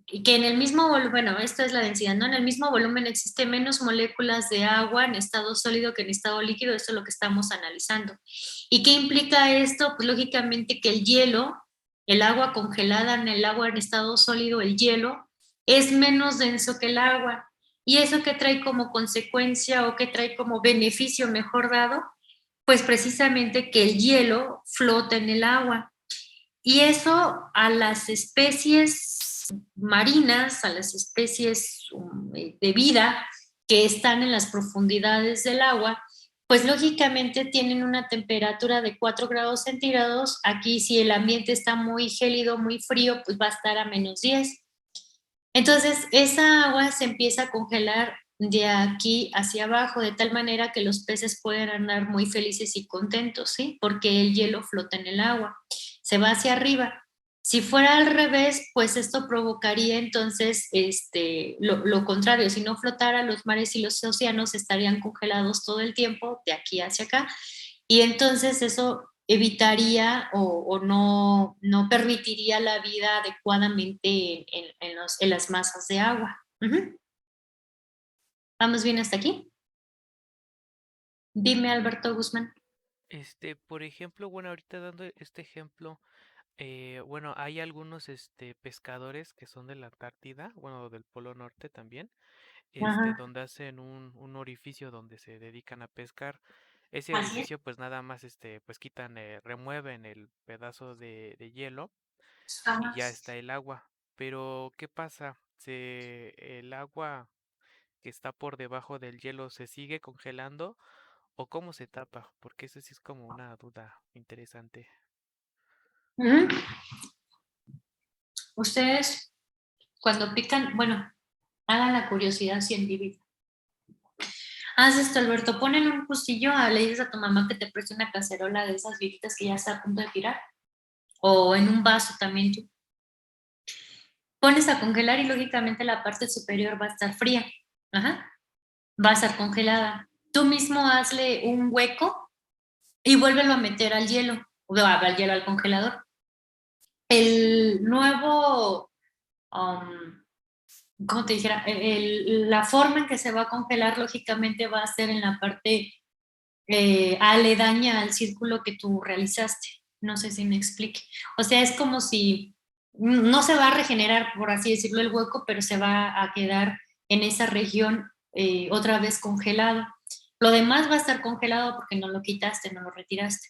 que en el mismo volumen, bueno, esto es la densidad, ¿no? En el mismo volumen existe menos moléculas de agua en estado sólido que en estado líquido, esto es lo que estamos analizando. ¿Y qué implica esto? Pues lógicamente que el hielo, el agua congelada en el agua en estado sólido, el hielo, es menos denso que el agua. ¿Y eso qué trae como consecuencia o qué trae como beneficio mejor dado? Pues precisamente que el hielo flota en el agua. Y eso a las especies marinas, a las especies de vida que están en las profundidades del agua, pues lógicamente tienen una temperatura de 4 grados centígrados. Aquí si el ambiente está muy gélido, muy frío, pues va a estar a menos 10. Entonces esa agua se empieza a congelar de aquí hacia abajo, de tal manera que los peces pueden andar muy felices y contentos, ¿sí? Porque el hielo flota en el agua, se va hacia arriba. Si fuera al revés, pues esto provocaría entonces lo contrario. Si no flotara, los mares y los océanos estarían congelados todo el tiempo, de aquí hacia acá, y entonces eso evitaría o no permitiría la vida adecuadamente en las masas de agua. ¿Vamos bien hasta aquí? Dime, Alberto Guzmán. Por ejemplo, bueno, ahorita dando este ejemplo, bueno, hay algunos pescadores que son de la Antártida, bueno, del Polo Norte también, Ajá. donde hacen un orificio donde se dedican a pescar. Ese Así es. orificio, pues nada más, pues quitan, remueven el pedazo de hielo y ya está el agua. Pero, ¿qué pasa? El agua que está por debajo del hielo se sigue congelando o cómo se tapa, porque eso sí es como una duda interesante. Ujú. Ustedes, cuando pican, bueno, hagan la curiosidad científica. Haz esto, Alberto, ponen un cuchillo, le dices a tu mamá que te preste una cacerola de esas viejitas que ya está a punto de tirar, o en un vaso también tú. Pones a congelar y lógicamente la parte superior va a estar fría. Ajá. Va a estar congelada. Tú mismo hazle un hueco y vuélvelo a meter al hielo, o al hielo, al congelador. El nuevo, ¿cómo te dijera? La forma en que se va a congelar, lógicamente, va a ser en la parte aledaña al círculo que tú realizaste. No sé si me explique. O sea, es como si no se va a regenerar, por así decirlo, el hueco, pero se va a quedar en esa región otra vez congelado. Lo demás va a estar congelado porque no lo quitaste, no lo retiraste.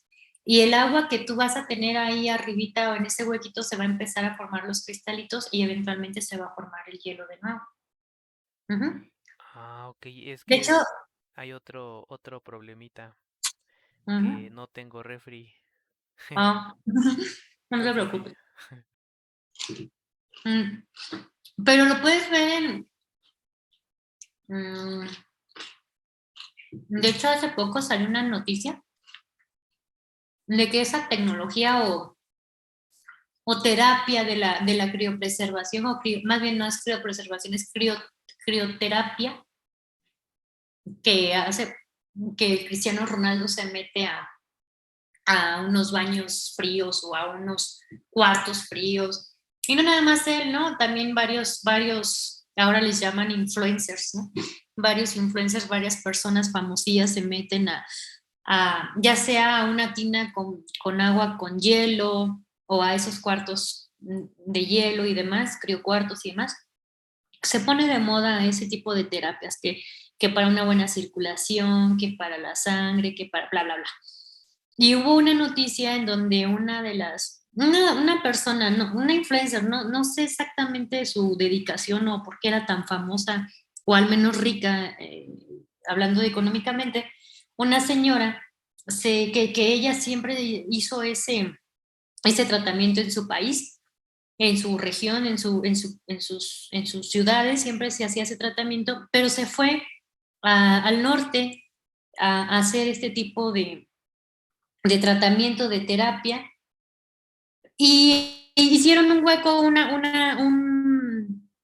Y el agua que tú vas a tener ahí arribita o en ese huequito se va a empezar a formar los cristalitos y eventualmente se va a formar el hielo de nuevo. Ah, ok, es De hecho, que hay otro problemita, que ujú, no tengo refri. ah, no se Sí. preocupe. Mm, Pero lo puedes ver mm, de hecho, hace poco salió una noticia de que esa tecnología o terapia de la criopreservación, más bien no es criopreservación, es crioterapia, que hace que el Cristiano Ronaldo se mete a unos baños fríos o a unos cuartos fríos. Y no nada más él, ¿no? También varios, ahora les llaman influencers, ¿no? Varios influencers, varias personas famosillas se meten ya sea a una tina con agua con hielo o a esos cuartos de hielo y demás, criocuartos y demás. Se pone de moda ese tipo de terapias que para una buena circulación, que para la sangre, que para bla, bla, bla. Y hubo una noticia en donde una persona, no, una influencer, no sé exactamente su dedicación o por qué era tan famosa o al menos rica, hablando de económicamente, una señora que ella siempre hizo ese tratamiento en su país, en su región, en sus ciudades, siempre se hacía ese tratamiento, pero se fue al norte a hacer este tipo de tratamiento, de terapia, y hicieron un hueco,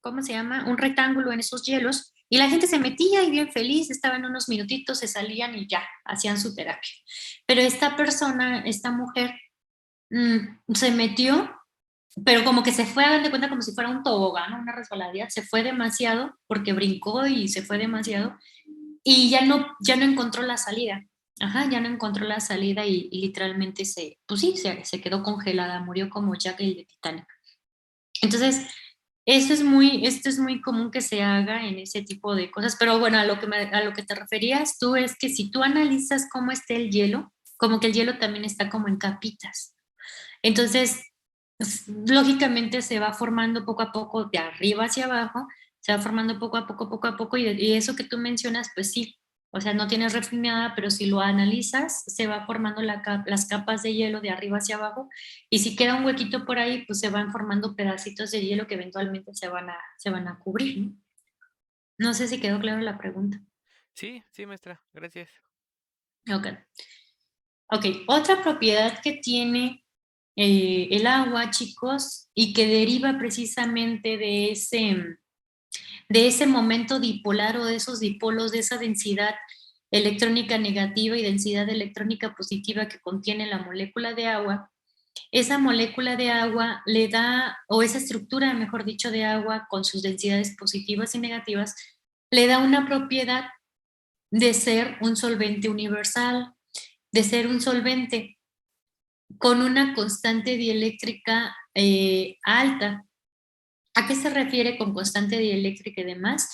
¿cómo se llama? Un rectángulo en esos hielos, y la gente se metía y bien feliz, estaban unos minutitos, se salían y ya, hacían su terapia. Pero esta persona, esta mujer, se metió, pero como que se fue a dar de cuenta como si fuera un tobogán, una resbaladilla, se fue demasiado porque brincó y se fue demasiado y ya no encontró la salida. Ajá, ya no encontró la salida y literalmente pues sí, se quedó congelada, murió como Jack el de Titanic. Entonces, esto es muy común que se haga en ese tipo de cosas, pero bueno, a lo que te referías tú es que si tú analizas cómo está el hielo, como que el hielo también está como en capitas. Entonces, lógicamente se va formando poco a poco de arriba hacia abajo, se va formando poco a poco, y eso que tú mencionas, pues sí, o sea, no tienes refinada, pero si lo analizas, se va formando las capas de hielo de arriba hacia abajo, y si queda un huequito por ahí, pues se van formando pedacitos de hielo que eventualmente se van a cubrir, ¿no? No sé si quedó clara la pregunta. Sí, sí, maestra, gracias. Ok. Ok, otra propiedad que tiene el agua, chicos, y que deriva precisamente de ese momento dipolar o de esos dipolos, de esa densidad electrónica negativa y densidad electrónica positiva que contiene la molécula de agua, esa molécula de agua le da, o esa estructura, mejor dicho, de agua con sus densidades positivas y negativas, le da una propiedad de ser un solvente universal, de ser un solvente con una constante dieléctrica alta. ¿A qué se refiere con constante dieléctrica y demás?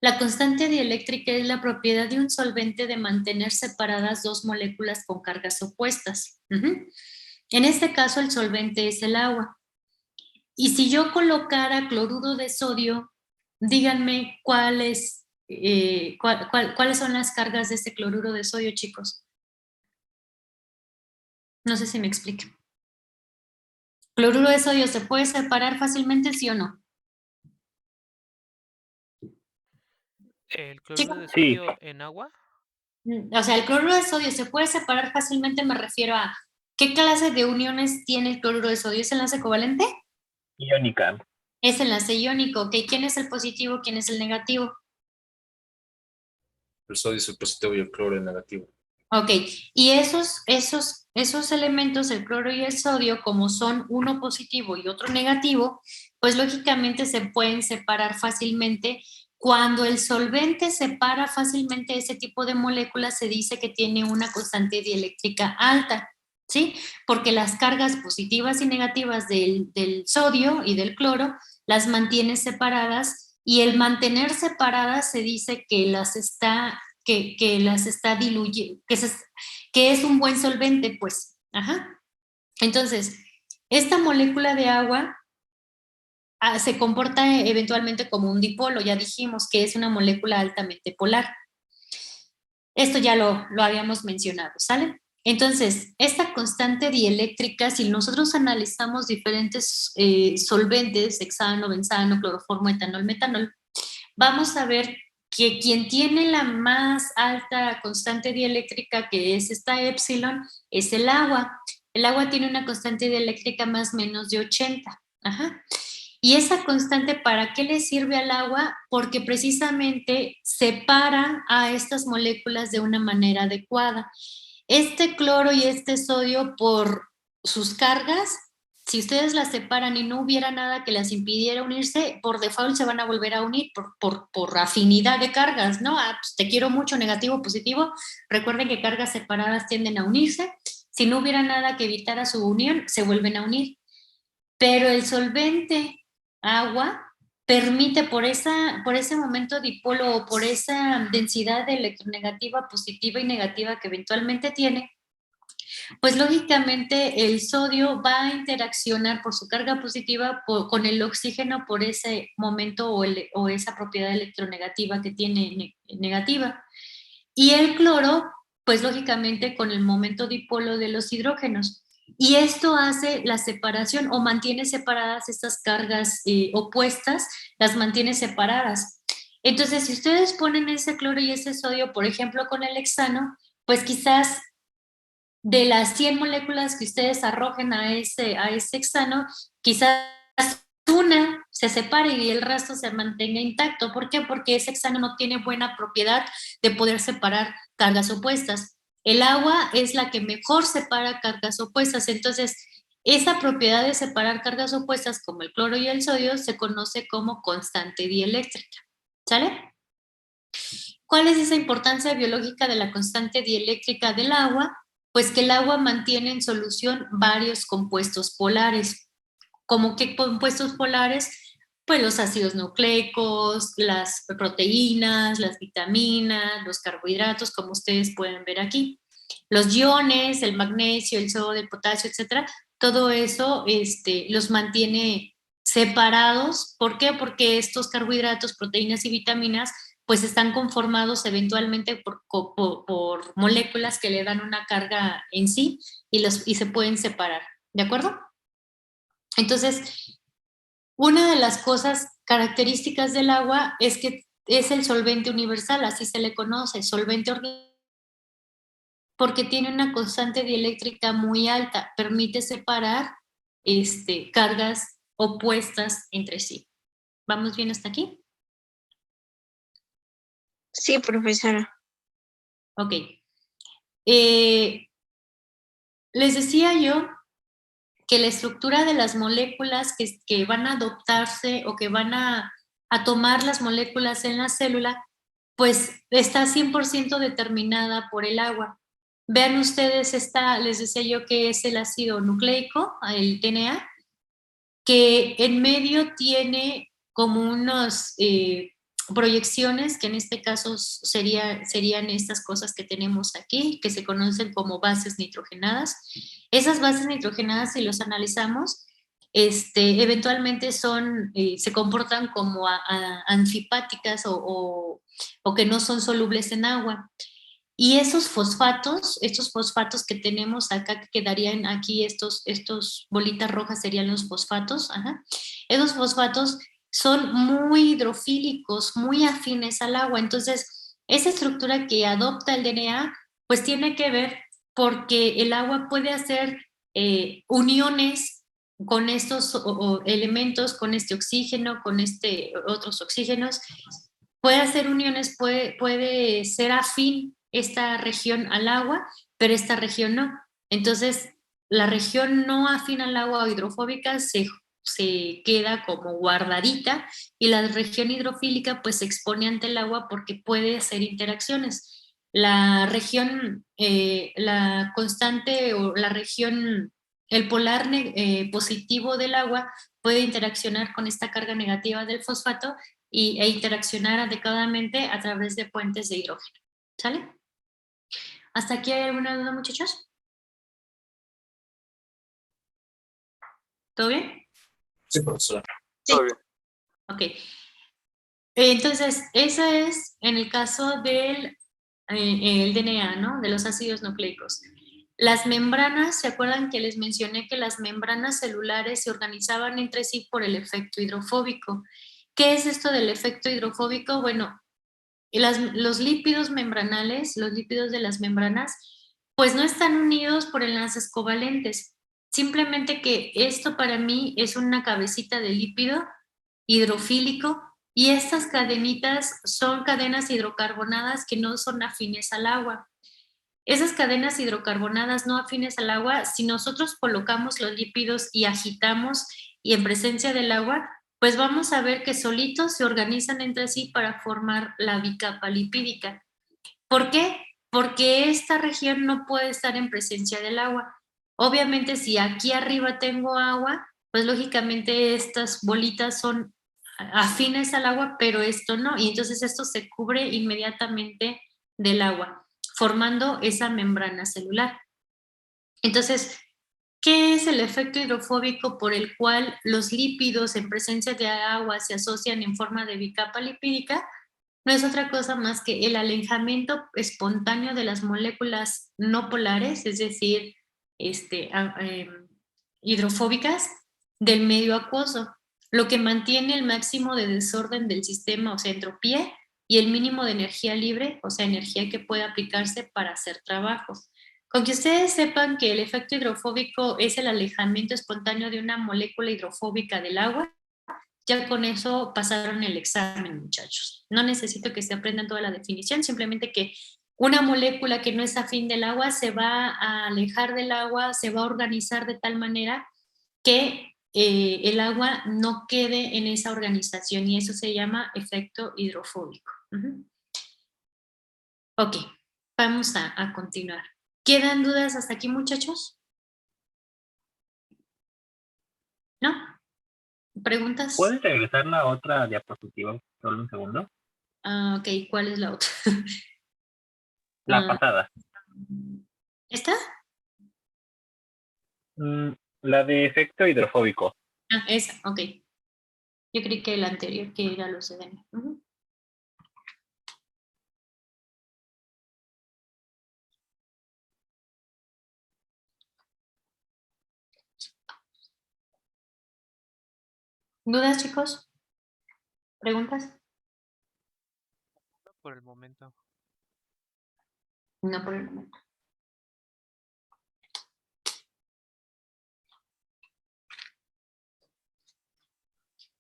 La constante dieléctrica es la propiedad de un solvente de mantener separadas dos moléculas con cargas opuestas. En este caso, el solvente es el agua. Y si yo colocara cloruro de sodio, díganme cuáles son las cargas de este cloruro de sodio, chicos. No sé si me explico. ¿Cloruro de sodio se puede separar fácilmente, sí o no? ¿El cloruro Chicos, de Sí, sodio en agua? o sea, el cloruro de sodio se puede separar fácilmente, me refiero a ¿qué clase de uniones tiene el cloruro de sodio? ¿Es enlace covalente? iónica. Es enlace iónico, ¿ok? ¿Quién es el positivo? ¿Quién es el negativo? El sodio es el positivo y el cloro el negativo. Ok, y esos elementos, el cloro y el sodio, como son uno positivo y otro negativo, pues lógicamente se pueden separar fácilmente. Cuando el solvente separa fácilmente ese tipo de moléculas, se dice que tiene una constante dieléctrica alta, ¿sí? Porque las cargas positivas y negativas del sodio y del cloro las mantiene separadas, y el mantener separadas se dice que las está diluyendo, que es un buen solvente, pues. Ajá. Entonces, esta molécula de agua se comporta eventualmente como un dipolo, ya dijimos que es una molécula altamente polar. Esto ya lo habíamos mencionado, ¿sale? Entonces, esta constante dieléctrica, si nosotros analizamos diferentes solventes, hexano, benzano, cloroformo, etanol, metanol, vamos a ver que quien tiene la más alta constante dieléctrica, que es esta epsilon, es el agua. El agua tiene una constante dieléctrica más o menos de 80. Ajá. Y esa constante, ¿para qué le sirve al agua? Porque precisamente separa a estas moléculas de una manera adecuada. Este cloro y este sodio, por sus cargas, si ustedes las separan y no hubiera nada que las impidiera unirse, por default se van a volver a unir por afinidad de cargas, ¿no? Ah, pues te quiero mucho, negativo, positivo. Recuerden que cargas separadas tienden a unirse. Si no hubiera nada que evitara su unión, se vuelven a unir. Pero el solvente agua permite por ese momento dipolo o por esa densidad de electronegativa positiva y negativa que eventualmente tiene, pues lógicamente el sodio va a interaccionar por su carga positiva con el oxígeno por ese momento o esa propiedad electronegativa que tiene negativa. Y el cloro, pues lógicamente con el momento dipolo de los hidrógenos. Y esto hace la separación o mantiene separadas estas cargas opuestas, las mantiene separadas. Entonces, si ustedes ponen ese cloro y ese sodio, por ejemplo, con el hexano, pues quizás de las 100 moléculas que ustedes arrojen a ese hexano, quizás una se separe y el resto se mantenga intacto. ¿Por qué? Porque ese hexano no tiene buena propiedad de poder separar cargas opuestas. El agua es la que mejor separa cargas opuestas. Entonces, esa propiedad de separar cargas opuestas, como el cloro y el sodio, se conoce como constante dieléctrica. ¿Sale? ¿Cuál es esa importancia biológica de la constante dieléctrica del agua? Pues que el agua mantiene en solución varios compuestos polares. ¿Cómo qué compuestos polares? Pues los ácidos nucleicos, las proteínas, las vitaminas, los carbohidratos, como ustedes pueden ver aquí. Los iones, el magnesio, el sodio, el potasio, etcétera, todo eso los mantiene separados. ¿Por qué? Porque estos carbohidratos, proteínas y vitaminas pues están conformados eventualmente por moléculas que le dan una carga en sí y se pueden separar. ¿De acuerdo? Entonces, una de las cosas características del agua es que es el solvente universal, así se le conoce, solvente orgánico, porque tiene una constante dieléctrica muy alta, permite separar cargas opuestas entre sí. ¿Vamos bien hasta aquí? Sí, profesora. Ok. Les decía yo que la estructura de las moléculas que van a adoptarse o que van a tomar las moléculas en la célula, pues está 100% determinada por el agua. Vean ustedes, les decía yo que es el ácido nucleico, el DNA, que en medio tiene como unas proyecciones, que en este caso serían estas cosas que tenemos aquí, que se conocen como bases nitrogenadas. Esas bases nitrogenadas, si los analizamos, eventualmente se comportan como anfipáticas o que no son solubles en agua. Y estos fosfatos que tenemos acá, que quedarían aquí, estos bolitas rojas serían los fosfatos, ajá. Esos fosfatos son muy hidrofílicos, muy afines al agua. Entonces, esa estructura que adopta el DNA, pues tiene que ver porque el agua puede hacer uniones con estos elementos, con este oxígeno, con otros oxígenos. Puede hacer uniones, puede ser afín esta región al agua, pero esta región no. Entonces, la región no afín al agua o hidrofóbica se queda como guardadita y la región hidrofílica pues se expone ante el agua porque puede hacer interacciones. La región, la constante o la región, el polar positivo del agua puede interaccionar con esta carga negativa del fosfato e interaccionar adecuadamente a través de puentes de hidrógeno. ¿Sale? ¿Hasta aquí hay alguna duda, muchachos? ¿Todo bien? Sí, profesora. Todo bien. Ok. Entonces, eso es en el caso del el DNA, ¿no? De los ácidos nucleicos. Las membranas, ¿se acuerdan que les mencioné que las membranas celulares se organizaban entre sí por el efecto hidrofóbico? ¿Qué es esto del efecto hidrofóbico? Bueno, los lípidos membranales, los lípidos de las membranas, pues no están unidos por enlaces covalentes. Simplemente que esto para mí es una cabecita de lípido hidrofílico y estas cadenitas son cadenas hidrocarbonadas que no son afines al agua. Esas cadenas hidrocarbonadas no afines al agua, si nosotros colocamos los lípidos y agitamos y en presencia del agua, pues vamos a ver que solitos se organizan entre sí para formar la bicapa lipídica. ¿Por qué? Porque esta región no puede estar en presencia del agua. Obviamente, si aquí arriba tengo agua, pues lógicamente estas bolitas son afines al agua, pero esto no, y entonces esto se cubre inmediatamente del agua, formando esa membrana celular. Entonces, ¿qué es el efecto hidrofóbico por el cual los lípidos en presencia de agua se asocian en forma de bicapa lipídica? No es otra cosa más que el alejamiento espontáneo de las moléculas no polares, es decir, hidrofóbicas del medio acuoso, lo que mantiene el máximo de desorden del sistema, o sea, entropía, y el mínimo de energía libre, o sea, energía que puede aplicarse para hacer trabajos. Con que ustedes sepan que el efecto hidrofóbico es el alejamiento espontáneo de una molécula hidrofóbica del agua, ya con eso pasaron el examen, muchachos. No necesito que se aprendan toda la definición, simplemente que una molécula que no es afín del agua se va a alejar del agua, se va a organizar de tal manera que el agua no quede en esa organización y eso se llama efecto hidrofóbico. Ok, vamos a continuar. ¿Quedan dudas hasta aquí, muchachos? ¿No? ¿Preguntas? ¿Puedes regresar la otra diapositiva solo un segundo? Ok, ¿cuál es la otra? La pasada. ¿Esta? La de efecto hidrofóbico. Ah, esa, ok. Yo creí que la anterior, que era los EDM. ¿Dudas, chicos? ¿Preguntas? No por el momento. No por el momento.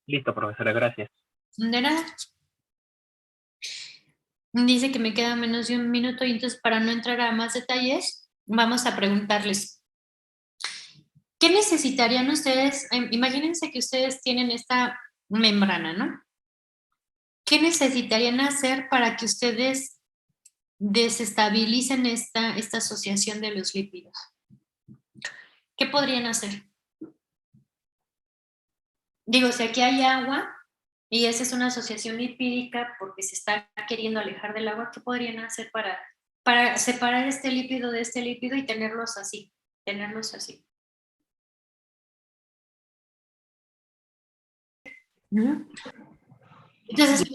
Listo, profesora, gracias. ¿De nada? Dice que me queda menos de un minuto y entonces para no entrar a más detalles, vamos a preguntarles. ¿Qué necesitarían ustedes? Imagínense que ustedes tienen esta membrana, ¿no? ¿Qué necesitarían hacer para que ustedes desestabilicen esta asociación de los lípidos? ¿Qué podrían hacer? Digo, si aquí hay agua y esa es una asociación lipídica porque se está queriendo alejar del agua, ¿qué podrían hacer para separar este lípido de este lípido y tenerlos así? Tenerlos así. Entonces,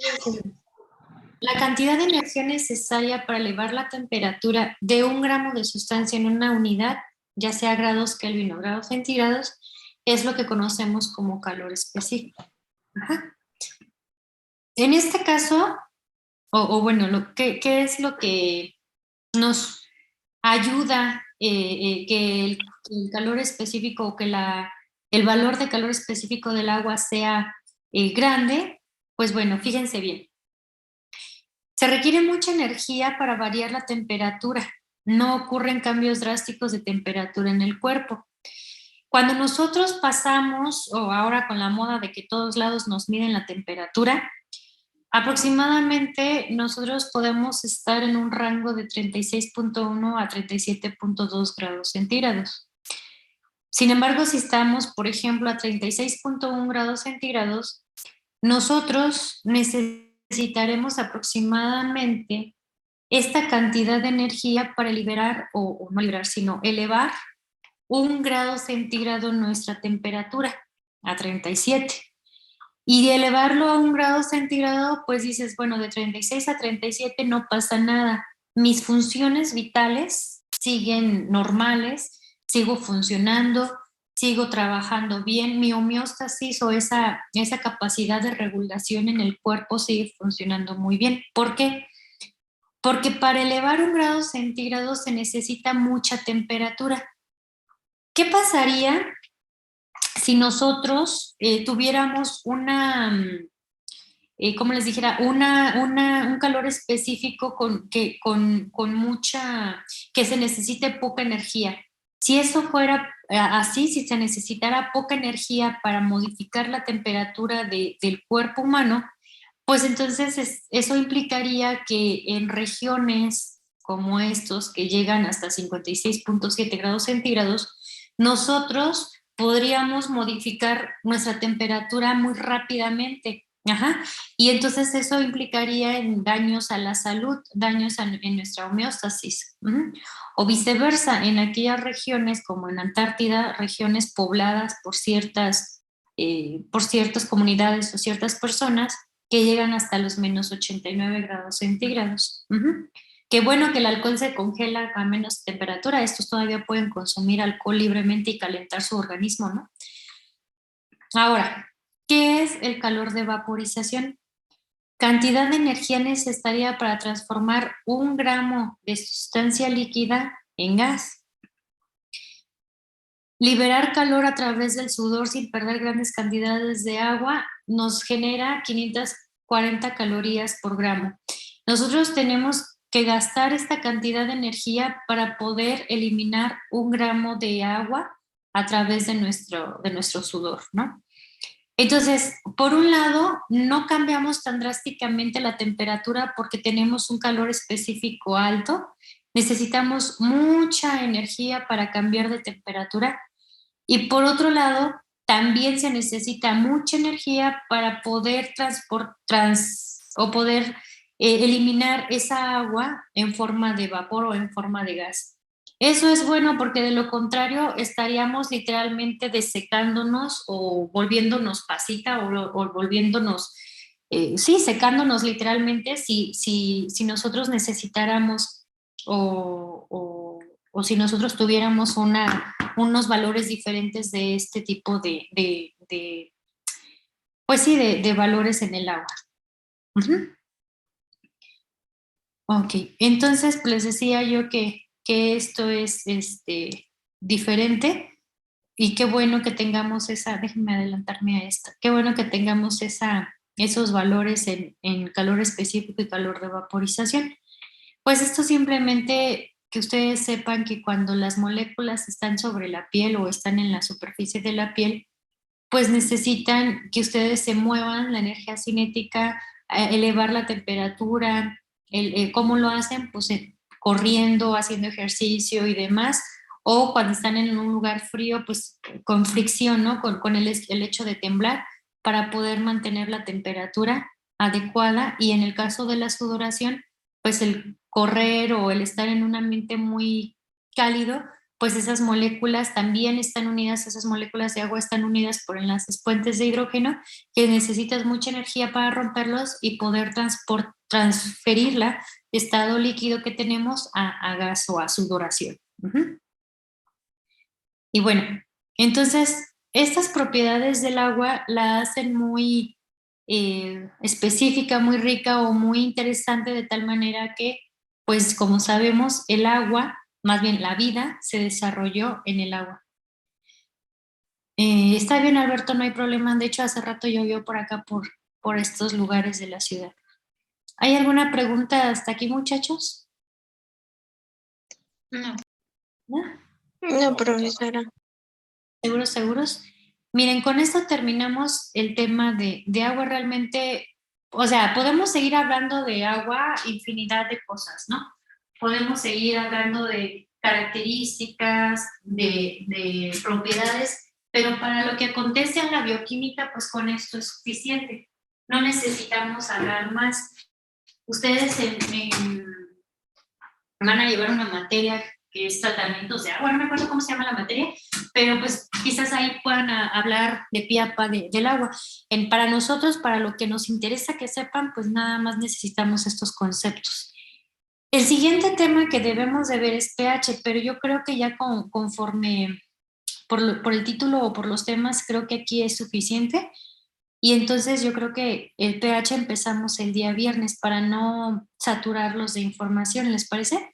la cantidad de energía necesaria para elevar la temperatura de 1 gramo de sustancia en una unidad, ya sea grados Kelvin o grados centígrados, es lo que conocemos como calor específico. Ajá. En este caso, bueno, ¿qué es lo que nos ayuda que el calor específico o que el valor de calor específico del agua sea grande? Pues bueno, fíjense bien. Se requiere mucha energía para variar la temperatura. No ocurren cambios drásticos de temperatura en el cuerpo. Cuando nosotros pasamos, o ahora con la moda de que todos lados nos miden la temperatura, aproximadamente nosotros podemos estar en un rango de 36.1 a 37.2 grados centígrados. Sin embargo, si estamos, por ejemplo, a 36.1 grados centígrados, nosotros necesitaremos aproximadamente esta cantidad de energía para liberar, o no liberar, sino elevar 1 grado centígrado nuestra temperatura a 37. Y de elevarlo a 1 grado centígrado, pues dices, bueno, de 36 a 37 no pasa nada. Mis funciones vitales siguen normales, sigo funcionando, sigo trabajando bien, mi homeostasis o esa capacidad de regulación en el cuerpo sigue funcionando muy bien. ¿Por qué? Porque para elevar 1 grado centígrado se necesita mucha temperatura. ¿Qué pasaría si nosotros tuviéramos como les dijera, un calor específico que se necesite poca energía? Si eso fuera así, si se necesitara poca energía para modificar la temperatura del cuerpo humano, pues entonces eso implicaría que en regiones como estos, que llegan hasta 56.7 grados centígrados, nosotros podríamos modificar nuestra temperatura muy rápidamente. Ajá. Y entonces eso implicaría en daños a la salud, daños en nuestra homeostasis. O viceversa, en aquellas regiones como en Antártida, regiones pobladas por ciertas comunidades o ciertas personas que llegan hasta los menos 89 grados centígrados. Qué bueno que el alcohol se congela a menos temperatura. Estos todavía pueden consumir alcohol libremente y calentar su organismo, ¿no? Ahora, ¿qué es el calor de vaporización? Cantidad de energía necesaria para transformar 1 gramo de sustancia líquida en gas. Liberar calor a través del sudor sin perder grandes cantidades de agua nos genera 540 calorías por gramo. Nosotros tenemos que gastar esta cantidad de energía para poder eliminar 1 gramo de agua a través de nuestro sudor, ¿no? Entonces, por un lado, no cambiamos tan drásticamente la temperatura porque tenemos un calor específico alto. Necesitamos mucha energía para cambiar de temperatura. Y por otro lado, también se necesita mucha energía para poder eliminar esa agua en forma de vapor o en forma de gas. Eso es bueno porque de lo contrario estaríamos literalmente desecándonos o volviéndonos pasita o volviéndonos, secándonos literalmente si nosotros necesitáramos o si nosotros tuviéramos unos valores diferentes de este tipo de valores en el agua. Ok, entonces les decía yo que esto es diferente y qué bueno que tengamos déjenme adelantarme a esta, qué bueno que tengamos esos valores en calor específico y calor de vaporización. Pues esto simplemente que ustedes sepan que cuando las moléculas están sobre la piel o están en la superficie de la piel, pues necesitan que ustedes se muevan la energía cinética, elevar la temperatura. ¿Cómo lo hacen? Pues corriendo, haciendo ejercicio y demás, o cuando están en un lugar frío, pues con fricción, ¿no? Con el hecho de temblar para poder mantener la temperatura adecuada. Y en el caso de la sudoración, pues el correr o el estar en un ambiente muy cálido, pues esas moléculas también están unidas, esas moléculas de agua están unidas por enlaces puentes de hidrógeno, que necesitas mucha energía para romperlos y poder transferirla de estado líquido que tenemos a gas o a sudoración. Y bueno, entonces estas propiedades del agua la hacen muy específica, muy rica o muy interesante, de tal manera que, pues como sabemos, el agua, más bien la vida, se desarrolló en el agua. Está bien, Alberto, no hay problema. De hecho, hace rato llovió por acá, por estos lugares de la ciudad. ¿Hay alguna pregunta hasta aquí, muchachos? No. No, profesora. ¿Seguros? Miren, con esto terminamos el tema de agua. Realmente, o sea, podemos seguir hablando de agua infinidad de cosas, ¿no? Podemos seguir hablando de características, de propiedades, pero para lo que acontece en la bioquímica, pues con esto es suficiente. No necesitamos hablar más. Ustedes van a llevar una materia que es tratamientos de agua, no me acuerdo cómo se llama la materia, pero pues quizás ahí puedan hablar de pie a pa del agua. Para nosotros, para lo que nos interesa que sepan, pues nada más necesitamos estos conceptos. El siguiente tema que debemos de ver es pH, pero yo creo que ya conforme por el título o por los temas, creo que aquí es suficiente. Y entonces yo creo que el pH empezamos el día viernes para no saturarlos de información, ¿les parece?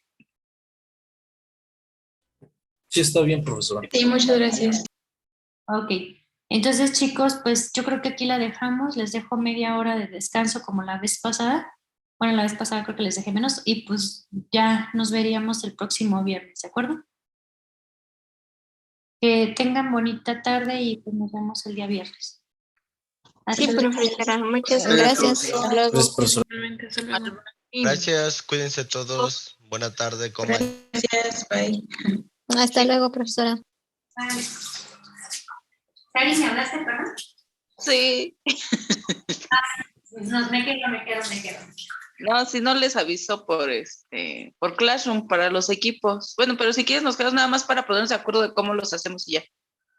Sí, está bien, profesora. Sí, muchas gracias. Ok, entonces chicos, pues yo creo que aquí la dejamos, les dejo media hora de descanso como la vez pasada. Bueno, la vez pasada creo que les dejé menos y pues ya nos veríamos el próximo viernes, ¿de acuerdo? Que tengan bonita tarde y pues nos vemos el día viernes. Sí, Hasta luego. profesora, muchas Gracias. gracias. Hasta luego. Gracias, profesora. Igualmente, hasta luego. Gracias, cuídense todos. Buena tarde, coman. Gracias, bye. Hasta luego, profesora. Bye. Sari, ¿me hablaste, perdón? Sí. No, me quedo. No, si no les aviso por Classroom para los equipos. Bueno, pero si quieres nos quedamos nada más para ponernos de acuerdo de cómo los hacemos y ya.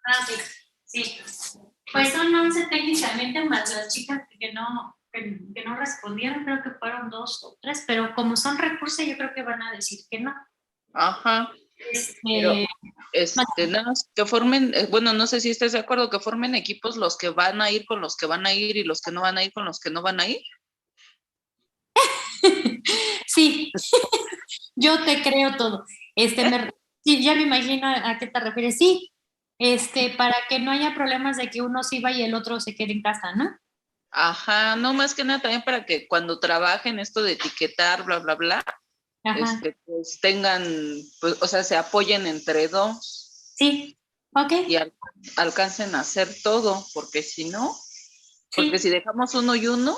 Ah, sí. Pues son 11 técnicamente más las chicas que no respondieron, creo que fueron 2 o 3, pero como son recursos yo creo que van a decir que no. Ajá. Pero, nada más que formen, bueno, no sé si estés de acuerdo, que formen equipos los que van a ir con los que van a ir y los que no van a ir con los que no van a ir. Sí, yo te creo todo. Sí, ya me imagino a qué te refieres. Sí, para que no haya problemas de que uno sí va y el otro se quede en casa, ¿no? Ajá, no, más que nada también para que cuando trabajen esto de etiquetar, bla, bla, bla, pues tengan, pues, o sea, se apoyen entre dos. Sí, ok. Y alcancen a hacer todo, porque si no, porque si dejamos uno y uno,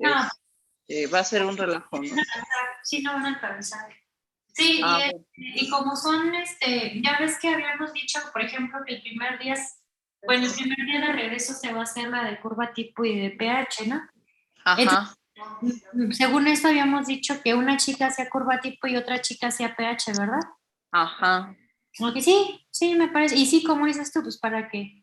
va a ser un relajo, ¿no? Sí, no van a alcanzar. Sí, y como son, ya ves que habíamos dicho, por ejemplo, que el primer día de regreso se va a hacer la de curva tipo y de pH, ¿no? Ajá. Según esto habíamos dicho que una chica hacía curva tipo y otra chica hacía pH, ¿verdad? Ajá. Porque sí, me parece. Y sí, como dices tú, pues para que